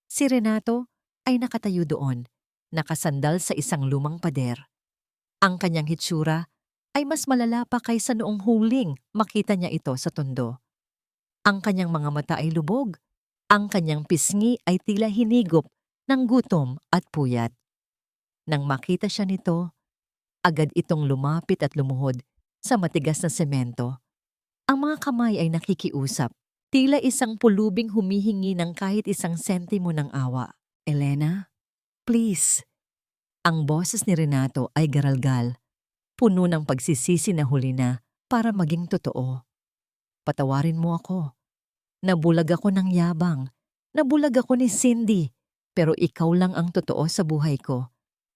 Si Renato ay nakatayo doon, nakasandal sa isang lumang pader. Ang kanyang hitsura ay mas malala pa kaysa noong huling makita niya ito sa tondo. Ang kanyang mga mata ay lubog, ang kanyang pisngi ay tila hinigop ng gutom at puyat. Nang makita siya nito, agad itong lumapit at lumuhod sa matigas na semento. Ang mga kamay ay nakikiusap, tila isang pulubing humihingi ng kahit isang sentimo ng awa. "Elena, please." Ang boses ni Renato ay garalgal, puno ng pagsisisi na huli na para maging totoo. "Patawarin mo ako. Nabulag ako ng yabang. Nabulag ako ni Cindy. Pero ikaw lang ang totoo sa buhay ko.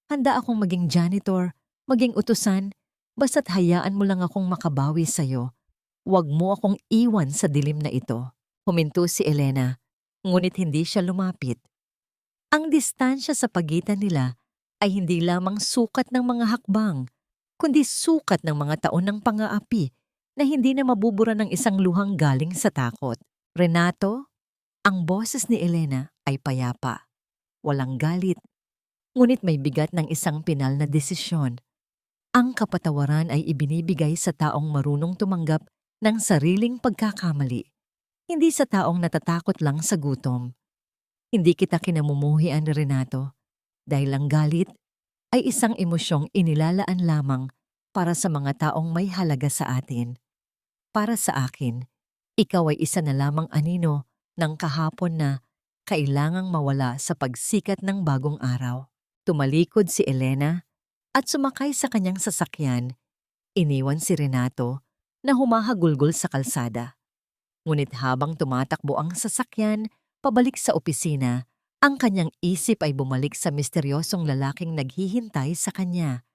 Handa akong maging janitor, maging utusan, basta't hayaan mo lang akong makabawi sa'yo. Huwag mo akong iwan sa dilim na ito." Huminto si Elena, ngunit hindi siya lumapit. Ang distansya sa pagitan nila ay hindi lamang sukat ng mga hakbang, kundi sukat ng mga taon ng pang-aapi na hindi na mabubura ng isang luhang galing sa takot. "Renato?" Ang boses ni Elena ay payapa. Walang galit, ngunit may bigat ng isang pinal na desisyon. Ang kapatawaran ay ibinibigay sa taong marunong tumanggap ng sariling pagkakamali, hindi sa taong natatakot lang sa gutom. "Hindi kita kinamumuhian, Renato, dahil ang galit ay isang emosyong inilalaan lamang para sa mga taong may halaga sa atin. Para sa akin, ikaw ay isa na lamang anino ng kahapon na kailangang mawala sa pagsikat ng bagong araw." Tumalikod si Elena at sumakay sa kanyang sasakyan. Iniwan si Renato na humahagulgol sa kalsada. Ngunit habang tumatakbo ang sasakyan pabalik sa opisina, ang kanyang isip ay bumalik sa misteryosong lalaking naghihintay sa kanya.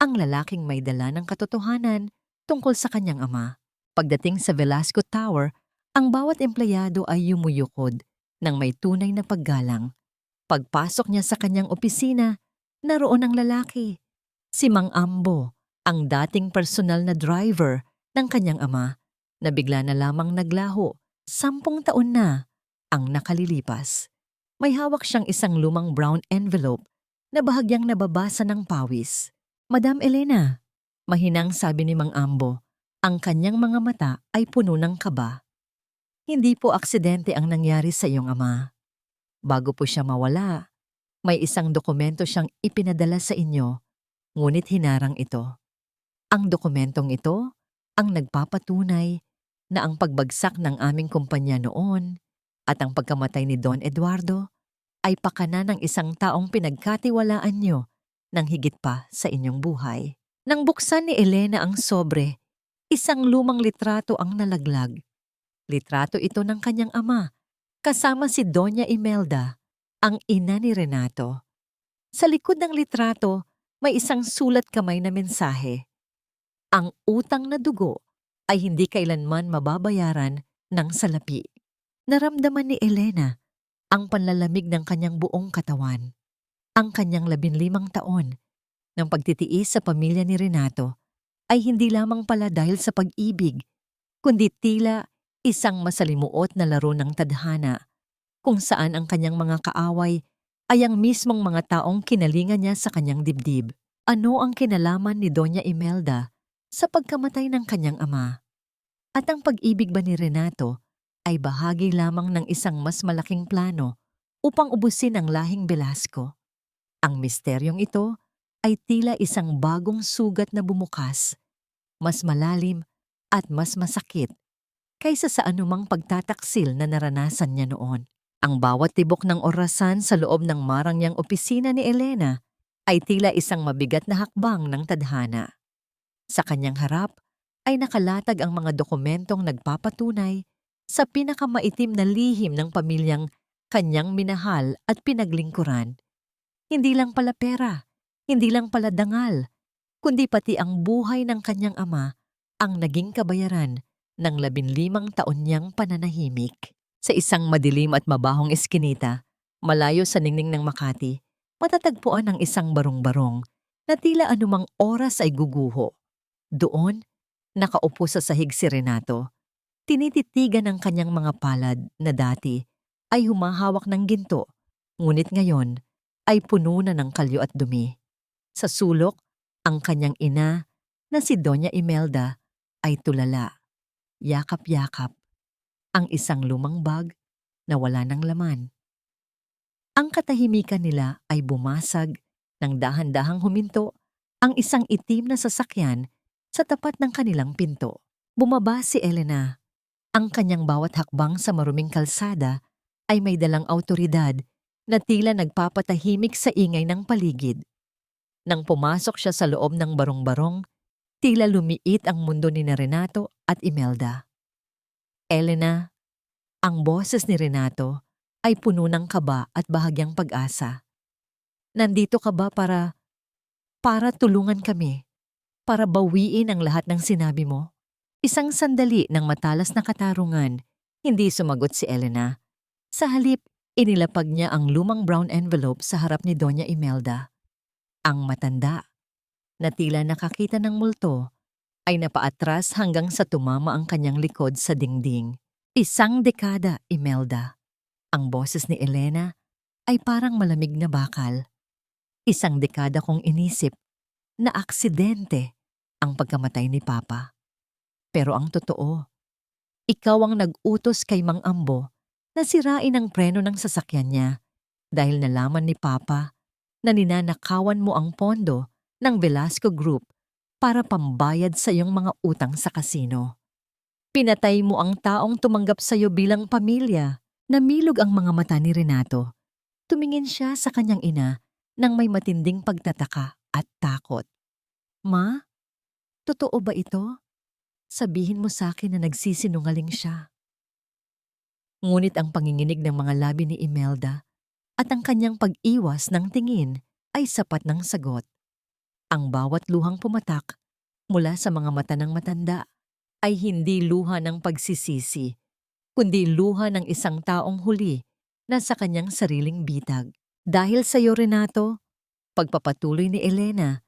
Ang lalaking may dala ng katotohanan tungkol sa kanyang ama. Pagdating sa Velasco Tower, ang bawat empleyado ay yumuyukod ng may tunay na paggalang. Pagpasok niya sa kanyang opisina, naroon ang lalaki. Si Mang Ambo, ang dating personal na driver ng kanyang ama, na bigla na lamang naglaho. 10 taon na ang nakalilipas. May hawak siyang isang lumang brown envelope na bahagyang nababasa ng pawis. "Madam Elena," mahinang sabi ni Mang Ambo, ang kanyang mga mata ay puno ng kaba. "Hindi po aksidente ang nangyari sa iyong ama. Bago po siya mawala, may isang dokumento siyang ipinadala sa inyo, ngunit hinarang ito. Ang dokumentong ito ang nagpapatunay na ang pagbagsak ng aming kumpanya noon at ang pagkamatay ni Don Eduardo ay pakana ng isang taong pinagkatiwalaan nyo ng higit pa sa inyong buhay." Nang buksan ni Elena ang sobre, isang lumang litrato ang nalaglag. Litrato ito ng kanyang ama, kasama si Doña Imelda, ang ina ni Renato. Sa likod ng litrato, may isang sulat kamay na mensahe. Ang utang na dugo ay hindi kailanman mababayaran ng salapi. Naramdaman ni Elena ang panlalamig ng kanyang buong katawan. Ang kanyang 15 taon ng pagtitiis sa pamilya ni Renato ay hindi lamang pala dahil sa pag-ibig, kundi tila isang masalimuot na laro ng tadhana, kung saan ang kanyang mga kaaway ay ang mismong mga taong kinalingan niya sa kanyang dibdib. Ano ang kinalaman ni Doña Imelda sa pagkamatay ng kanyang ama? At ang pag-ibig ba ni Renato ay bahagi lamang ng isang mas malaking plano upang ubusin ang lahing Velasco? Ang misteryong ito ay tila isang bagong sugat na bumukas, mas malalim at mas masakit kaysa sa anumang pagtataksil na naranasan niya noon. Ang bawat tibok ng orasan sa loob ng marangyang opisina ni Elena ay tila isang mabigat na hakbang ng tadhana. Sa kanyang harap ay nakalatag ang mga dokumentong nagpapatunay sa pinakamaitim na lihim ng pamilyang kanyang minahal at pinaglingkuran. Hindi lang pala pera, hindi lang pala dangal, kundi pati ang buhay ng kanyang ama ang naging kabayaran ng 15 taon niyang pananahimik. Sa isang madilim at mabahong eskinita, malayo sa ningning ng Makati, matatagpuan ang isang barong-barong na tila anumang oras ay guguho. Doon, nakaupo sa sahig si Renato. Tinititigan ang kanyang mga palad na dati ay humahawak ng ginto, ngunit ngayon ay puno na ng kalyo at dumi. Sa sulok, ang kanyang ina na si Doña Imelda ay tulala, yakap-yakap, ang isang lumang bag na wala ng laman. Ang katahimikan nila ay bumasag nang dahan-dahang huminto ang isang itim na sasakyan sa tapat ng kanilang pinto. Bumaba si Elena. Ang kanyang bawat hakbang sa maruming kalsada ay may dalang awtoridad na tila nagpapatahimik sa ingay ng paligid. Nang pumasok siya sa loob ng barong-barong, tila lumiit ang mundo ni Renato at Imelda. Elena, ang boses ni Renato ay puno ng kaba at bahagyang pag-asa. Nandito ka ba para tulungan kami, para bawiin ang lahat ng sinabi mo? Isang sandali ng matalas na katarungan, hindi sumagot si Elena. Sa halip, inilapag niya ang lumang brown envelope sa harap ni Doña Imelda. Ang matanda, na tila nakakita ng multo, ay napaatras hanggang sa tumama ang kanyang likod sa dingding. 1 dekada, Imelda. Ang boses ni Elena ay parang malamig na bakal. 1 dekada kong inisip na aksidente ang pagkamatay ni Papa. Pero ang totoo, ikaw ang nag-utos kay Mang Ambo na sirain ang preno ng sasakyan niya dahil nalaman ni Papa na ninanakawan mo ang pondo ng Velasco Group para pambayad sa iyong mga utang sa kasino. Pinatay mo ang taong tumanggap sa iyo bilang pamilya. Namilog ang mga mata ni Renato. Tumingin siya sa kanyang ina nang may matinding pagtataka at takot. Ma, totoo ba ito? Sabihin mo sa akin na nagsisinungaling siya. Ngunit ang panginginig ng mga labi ni Imelda at ang kanyang pag-iwas ng tingin ay sapat ng sagot. Ang bawat luhang pumatak mula sa mga mata ng matanda ay hindi luha ng pagsisisi, kundi luha ng isang taong huli na sa kanyang sariling bitag. Dahil sa iyo, Renato, pagpapatuloy ni Elena,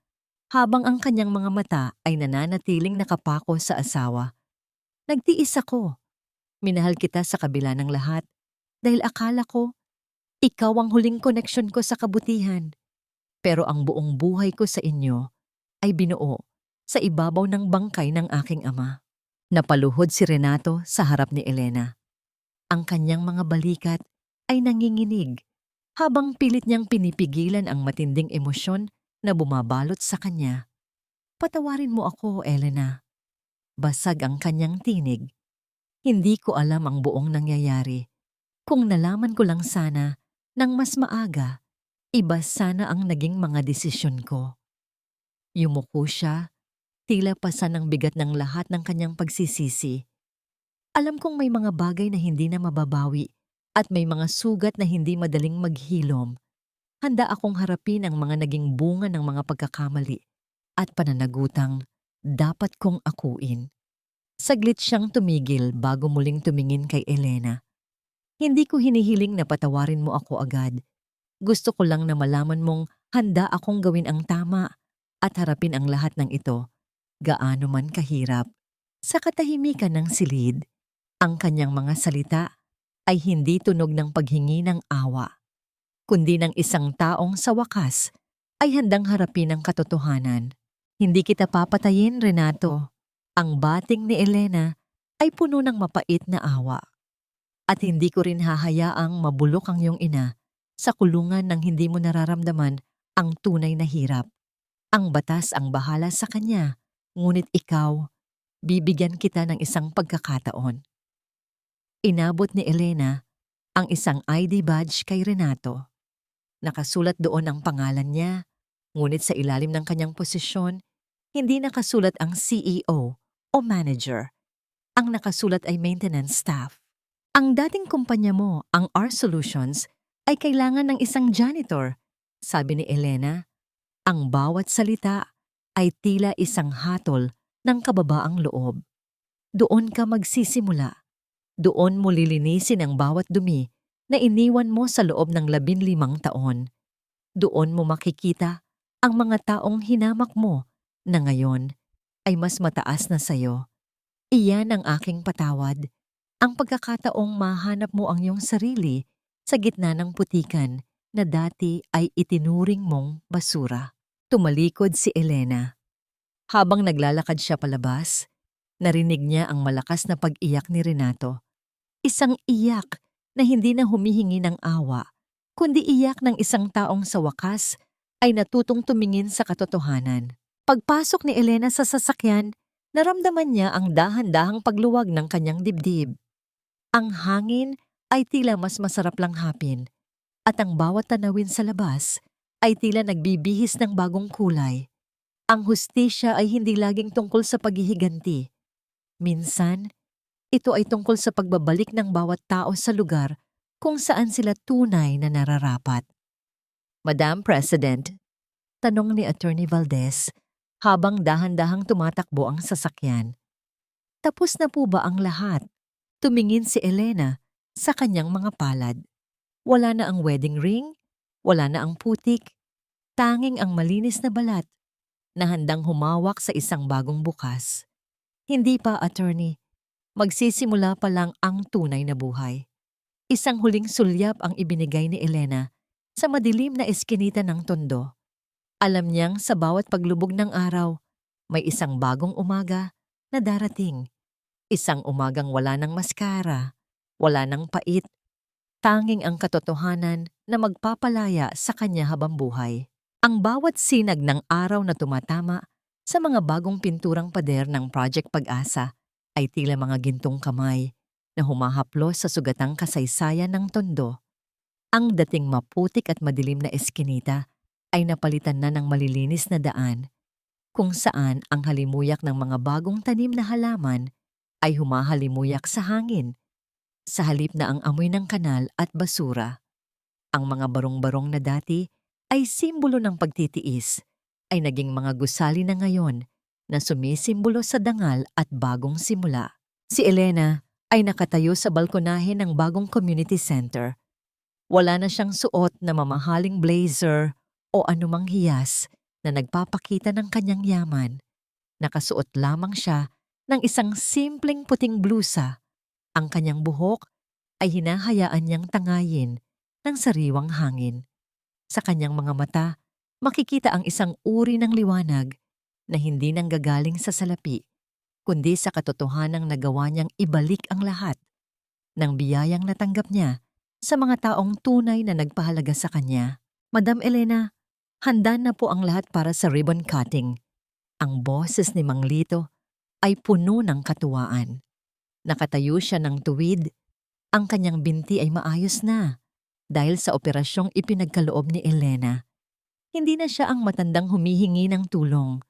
habang ang kanyang mga mata ay nananatiling nakapako sa asawa. Nagtiis ako. Minahal kita sa kabila ng lahat dahil akala ko, ikaw ang huling koneksyon ko sa kabutihan. Pero ang buong buhay ko sa inyo ay binuo sa ibabaw ng bangkay ng aking ama. Napaluhod si Renato sa harap ni Elena. Ang kanyang mga balikat ay nanginginig habang pilit niyang pinipigilan ang matinding emosyon na bumabalot sa kanya. Patawarin mo ako, Elena. Basag ang kanyang tinig. Hindi ko alam ang buong nangyayari. Kung nalaman ko lang sana nang mas maaga, iba sana ang naging mga desisyon ko. Yumuko siya, tila pasan ang bigat ng lahat ng kanyang pagsisisi. Alam kong may mga bagay na hindi na mababawi at may mga sugat na hindi madaling maghilom. Handa akong harapin ang mga naging bunga ng mga pagkakamali at pananagutang dapat kong akuin. Saglit siyang tumigil bago muling tumingin kay Elena. Hindi ko hinihiling na patawarin mo ako agad. Gusto ko lang na malaman mong handa akong gawin ang tama at harapin ang lahat ng ito, gaano man kahirap. Sa katahimikan ng silid, ang kanyang mga salita ay hindi tunog ng paghingi ng awa, kundi ng isang taong sa wakas ay handang harapin ang katotohanan. Hindi kita papatayin, Renato. Ang bating ni Elena ay puno ng mapait na awa. At hindi ko rin hahayaang mabulok ang iyong ina sa kulungan nang hindi mo nararamdaman ang tunay na hirap. Ang batas ang bahala sa kanya, ngunit ikaw, bibigyan kita ng isang pagkakataon. Inabot ni Elena ang isang ID badge kay Renato. Nakasulat doon ang pangalan niya, ngunit sa ilalim ng kanyang posisyon, hindi nakasulat ang CEO o manager. Ang nakasulat ay maintenance staff. Ang dating kumpanya mo, ang R Solutions, ay kailangan ng isang janitor, sabi ni Elena. Ang bawat salita ay tila isang hatol ng kababaang loob. Doon ka magsisimula. Doon mo lilinisin ang bawat dumi na iniwan mo sa loob ng 15 taon. Doon mo makikita ang mga taong hinamak mo na ngayon ay mas mataas na sayo. Iyan ang aking patawad. Ang pagkakataong mahanap mo ang iyong sarili sa gitna ng putikan na dati ay itinuring mong basura. Tumalikod si Elena. Habang naglalakad siya palabas, narinig niya ang malakas na pag-iyak ni Renato. Isang iyak na hindi na humihingi ng awa, kundi iyak ng isang taong sa wakas ay natutong tumingin sa katotohanan. Pagpasok ni Elena sa sasakyan, naramdaman niya ang dahan-dahang pagluwag ng kanyang dibdib. Ang hangin ay tila mas masarap lang hapin, at ang bawat tanawin sa labas ay tila nagbibihis ng bagong kulay. Ang hustisya ay hindi laging tungkol sa paghihiganti. Minsan, ito ay tungkol sa pagbabalik ng bawat tao sa lugar kung saan sila tunay na nararapat. Madam President, tanong ni Attorney Valdez habang dahan-dahang tumatakbo ang sasakyan. Tapos na po ba ang lahat? Tumingin si Elena sa kanyang mga palad. Wala na ang wedding ring, wala na ang putik, tanging ang malinis na balat na handang humawak sa isang bagong bukas. Hindi pa, attorney. Magsisimula pa lang ang tunay na buhay. Isang huling sulyap ang ibinigay ni Elena sa madilim na eskinita ng tondo. Alam niyang sa bawat paglubog ng araw, may isang bagong umaga na darating. Isang umagang wala ng maskara, wala ng pait, tanging ang katotohanan na magpapalaya sa kanya habang buhay. Ang bawat sinag ng araw na tumatama sa mga bagong pinturang pader ng Project Pag-asa ay tila mga gintong kamay na humahaplos sa sugatang kasaysayan ng tondo. Ang dating maputik at madilim na eskinita ay napalitan na ng malilinis na daan, kung saan ang halimuyak ng mga bagong tanim na halaman ay humahalimuyak sa hangin, sa halip na ang amoy ng kanal at basura. Ang mga barong-barong na dati ay simbolo ng pagtitiis, ay naging mga gusali na ngayon na sumisimbolo sa dangal at bagong simula. Si Elena ay nakatayo sa balkonahe ng bagong community center. Wala na siyang suot na mamahaling blazer o anumang hiyas na nagpapakita ng kanyang yaman. Nakasuot lamang siya ng isang simpleng puting blusa. Ang kanyang buhok ay hinahayaan niyang tangayin ng sariwang hangin. Sa kanyang mga mata, makikita ang isang uri ng liwanag na hindi nanggagaling sa salapi, kundi sa katotohanang nagawa niyang ibalik ang lahat ng biyayang natanggap niya sa mga taong tunay na nagpahalaga sa kanya. Madam Elena, handa na po ang lahat para sa ribbon cutting. Ang boses ni Mang Lito ay puno ng katuwaan. Nakatayo siya ng tuwid. Ang kanyang binti ay maayos na dahil sa operasyong ipinagkaloob ni Elena. Hindi na siya ang matandang humihingi ng tulong.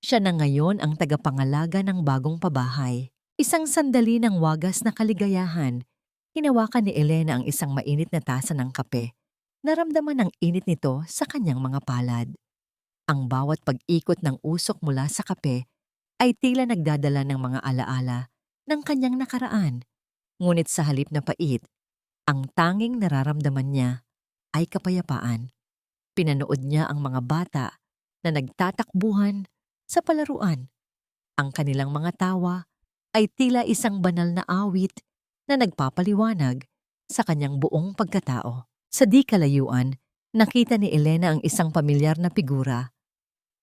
Siya na ngayon ang tagapangalaga ng bagong pabahay. Isang sandali ng wagas na kaligayahan. Hinawakan ni Elena ang isang mainit na tasa ng kape. Naramdaman ang init nito sa kanyang mga palad. Ang bawat pag-ikot ng usok mula sa kape ay tila nagdadala ng mga alaala ng kanyang nakaraan. Ngunit sa halip na pait, ang tanging nararamdaman niya ay kapayapaan. Pinanood niya ang mga bata na nagtatakbuhan sa palaruan. Ang kanilang mga tawa ay tila isang banal na awit na nagpapaliwanag sa kanyang buong pagkatao. Sa di kalayuan, nakita ni Elena ang isang pamilyar na figura.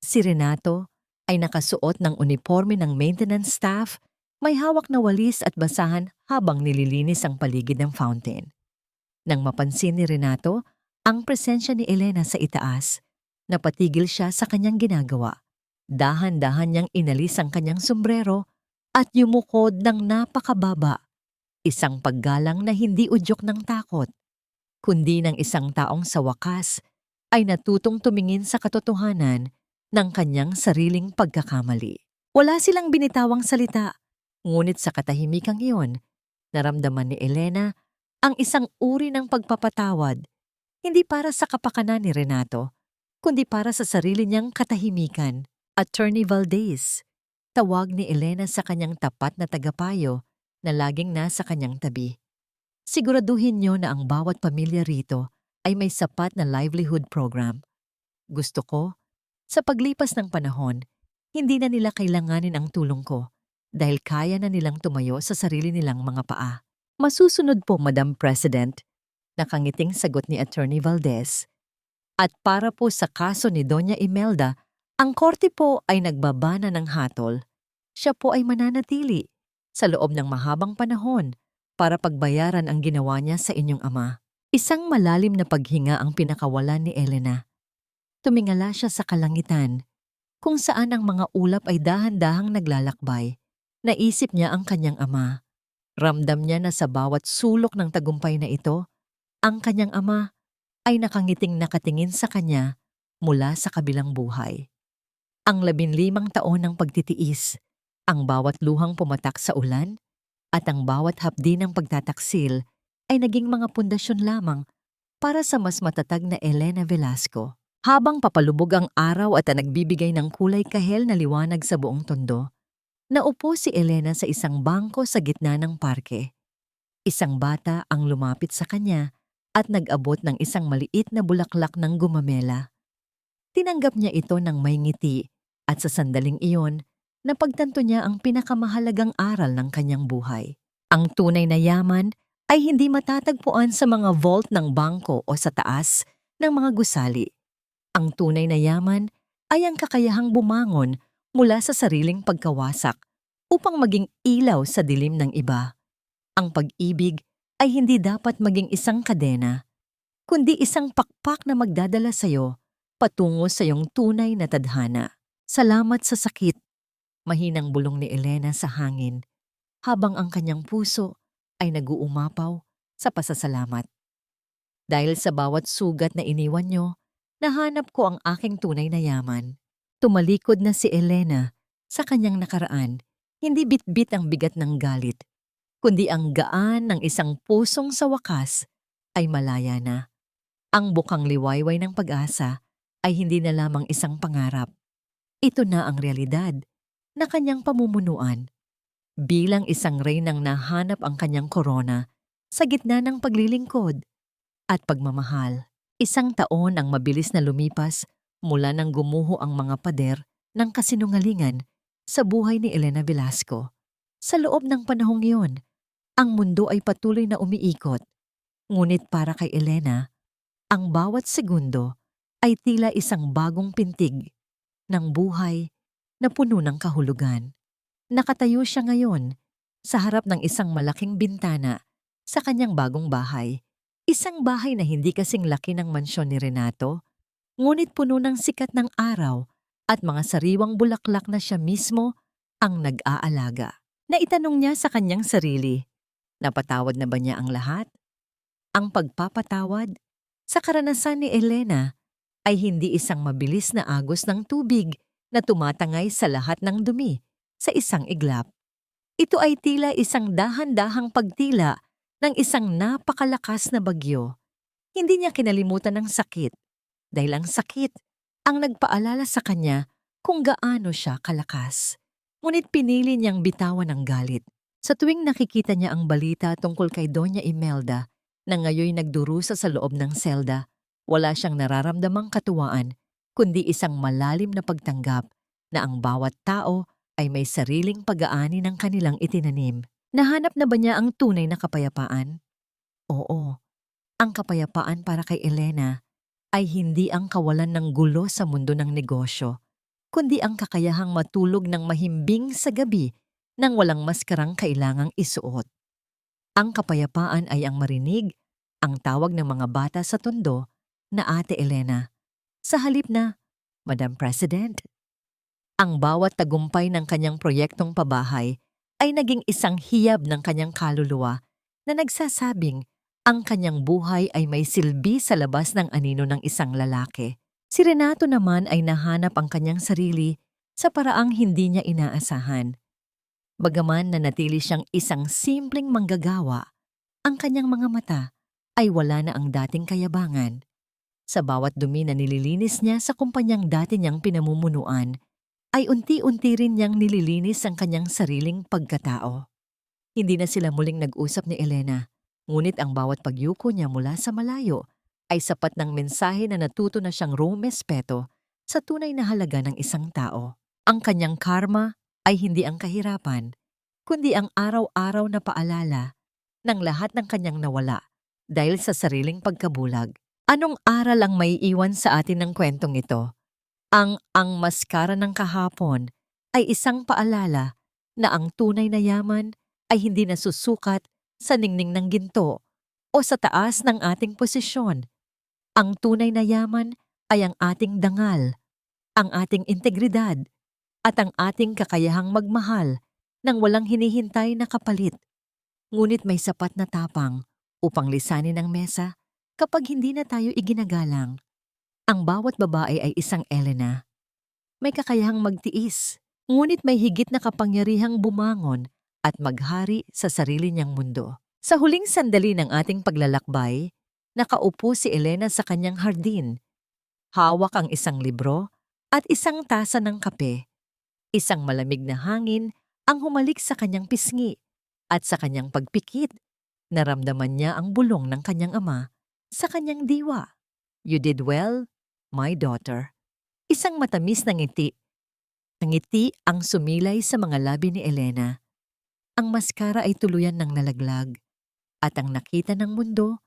Si Renato ay nakasuot ng uniforme ng maintenance staff, may hawak na walis at basahan habang nililinis ang paligid ng fountain. Nang mapansin ni Renato ang presensya ni Elena sa itaas, napatigil siya sa kanyang ginagawa. Dahan-dahan niyang inalis ang kanyang sombrero at yumukod ng napakababa. Isang paggalang na hindi udyok ng takot, kundi ng isang taong sa wakas ay natutong tumingin sa katotohanan ng kanyang sariling pagkakamali. Wala silang binitawang salita, ngunit sa katahimikang iyon, naramdaman ni Elena ang isang uri ng pagpapatawad, hindi para sa kapakanan ni Renato, kundi para sa sarili niyang katahimikan. Attorney Valdez, tawag ni Elena sa kanyang tapat na tagapayo na laging nasa kanyang tabi. Siguraduhin niyo na ang bawat pamilya rito ay may sapat na livelihood program. Gusto ko, sa paglipas ng panahon, Hindi na nila kailanganin ang tulong ko dahil kaya na nilang tumayo sa sarili nilang mga paa. Masusunod po, Madam President, nakangiting sagot ni Attorney Valdez. At para po sa kaso ni Doña Imelda, ang korte po ay nagbabana ng hatol. Siya po ay mananatili sa loob ng mahabang panahon para pagbayaran ang ginawa niya sa inyong ama. Isang malalim na paghinga ang pinakawalan ni Elena. Tumingala siya sa kalangitan, kung saan ang mga ulap ay dahan-dahang naglalakbay. Naisip niya ang kanyang ama. Ramdam niya na sa bawat sulok ng tagumpay na ito, ang kanyang ama ay nakangiting nakatingin sa kanya mula sa kabilang buhay. Ang 15 taon ng pagtitiis, ang bawat luhang pumatak sa ulan, at ang bawat hapdi ng pagtataksil ay naging mga pundasyon lamang para sa mas matatag na Elena Velasco. Habang papalubog ang araw at nagbibigay ng kulay kahel na liwanag sa buong tondo, naupo si Elena sa isang bangko sa gitna ng parke. Isang bata ang lumapit sa kanya at nag-abot ng isang maliit na bulaklak ng gumamela. Tinanggap niya ito ng may ngiti at sa sandaling iyon, napagtanto niya ang pinakamahalagang aral ng kanyang buhay. Ang tunay na yaman ay hindi matatagpuan sa mga vault ng bangko o sa taas ng mga gusali. Ang tunay na yaman ay ang kakayahang bumangon mula sa sariling pagkawasak upang maging ilaw sa dilim ng iba. Ang pag-ibig ay hindi dapat maging isang kadena, kundi isang pakpak na magdadala sa iyo patungo sa iyong tunay na tadhana. Salamat sa sakit, mahinang bulong ni Elena sa hangin, habang ang kanyang puso ay nag-uumapaw sa pasasalamat. Dahil sa bawat sugat na iniwan niyo, nahanap ko ang aking tunay na yaman. Tumalikod na si Elena sa kanyang nakaraan, hindi bitbit ang bigat ng galit, kundi ang gaan ng isang pusong sa wakas ay malaya na. Ang bukang liwayway ng pag-asa ay hindi na lamang isang pangarap. Ito na ang realidad na kanyang pamumunuan. Bilang isang reynang nahanap ang kanyang korona sa gitna ng paglilingkod at pagmamahal. Isang taon ang mabilis na lumipas mula nang gumuho ang mga pader ng kasinungalingan sa buhay ni Elena Velasco. Sa loob ng panahong iyon, ang mundo ay patuloy na umiikot. Ngunit para kay Elena, ang bawat segundo ay tila isang bagong pintig ng buhay na puno ng kahulugan. Nakatayo siya ngayon sa harap ng isang malaking bintana sa kanyang bagong bahay. Isang bahay na hindi kasing laki ng mansyon ni Renato, ngunit puno ng sikat ng araw at mga sariwang bulaklak na siya mismo ang nag-aalaga. Naitanong niya sa kanyang sarili, napatawad na ba niya ang lahat? Ang pagpapatawad sa karanasan ni Elena ay hindi isang mabilis na agos ng tubig na tumatangay sa lahat ng dumi sa isang iglap. Ito ay tila isang dahan-dahang pagtila ng isang napakalakas na bagyo. Hindi niya kinalimutan ang sakit dahil ang sakit ang nagpaalala sa kanya kung gaano siya kalakas. Ngunit pinili niyang bitawan ang galit. Sa tuwing nakikita niya ang balita tungkol kay Doña Imelda na ngayoy nagdurusa sa loob ng selda, wala siyang nararamdamang katuwaan kundi isang malalim na pagtanggap na ang bawat tao ay may sariling pag-aani ng kanilang itinanim. Nahanap na ba niya ang tunay na kapayapaan? Oo, ang kapayapaan para kay Elena ay hindi ang kawalan ng gulo sa mundo ng negosyo, kundi ang kakayahang matulog ng mahimbing sa gabi nang walang maskarang kailangang isuot. Ang kapayapaan ay ang marinig ang tawag ng mga bata sa tondo na Ate Elena, sa halip na Madam President. Ang bawat tagumpay ng kanyang proyektong pabahay ay naging isang hiyab ng kanyang kaluluwa na nagsasabing ang kanyang buhay ay may silbi sa labas ng anino ng isang lalaki. Si Renato naman ay nahanap ang kanyang sarili sa paraang hindi niya inaasahan. Bagaman nanatili siyang isang simpleng manggagawa, ang kanyang mga mata ay wala na ang dating kayabangan. Sa bawat dumi na nililinis niya sa kumpanyang dati niyang pinamumunuan, ay unti-unti rin niyang nililinis ang kanyang sariling pagkatao. Hindi na sila muling nag-usap ni Elena, ngunit ang bawat pagyuko niya mula sa malayo ay sapat ng mensahe na natuto na siyang rumespeto sa tunay na halaga ng isang tao. Ang kanyang karma ay hindi ang kahirapan, kundi ang araw-araw na paalala ng lahat ng kanyang nawala dahil sa sariling pagkabulag. Anong aral ang maiiwan sa atin ng kwentong ito? Ang maskara ng kahapon ay isang paalala na ang tunay na yaman ay hindi nasusukat sa ningning ng ginto o sa taas ng ating posisyon. Ang tunay na yaman ay ang ating dangal, ang ating integridad, at ang ating kakayahang magmahal nang walang hinihintay na kapalit. Ngunit may sapat na tapang upang lisanin ang mesa kapag hindi na tayo iginagalang. Ang bawat babae ay isang Elena. May kakayahang magtiis, ngunit may higit na kapangyarihang bumangon at maghari sa sarili niyang mundo. Sa huling sandali ng ating paglalakbay, nakaupo si Elena sa kanyang hardin. Hawak ang isang libro at isang tasa ng kape. Isang malamig na hangin ang humalik sa kanyang pisngi at sa kanyang pagpikit. Naramdaman niya ang bulong ng kanyang ama sa kanyang diwa. "You did well, my daughter." Isang matamis na ngiti. Ang ngiti ang sumilay sa mga labi ni Elena. Ang maskara ay tuluyan ng nalaglag at ang nakita ng mundo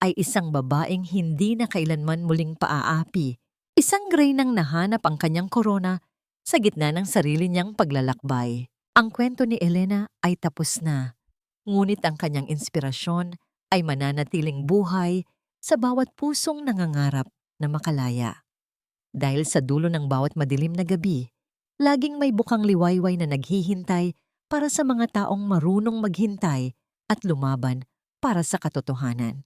ay isang babaeng hindi na kailanman muling paaapi. Isang gray nang nahanap ang kanyang korona sa gitna ng sarili niyang paglalakbay. Ang kwento ni Elena ay tapos na, ngunit ang kanyang inspirasyon ay mananatiling buhay sa bawat pusong nangangarap na makalaya. Dahil sa dulo ng bawat madilim na gabi, laging may bukang liwayway na naghihintay para sa mga taong marunong maghintay at lumaban para sa katotohanan.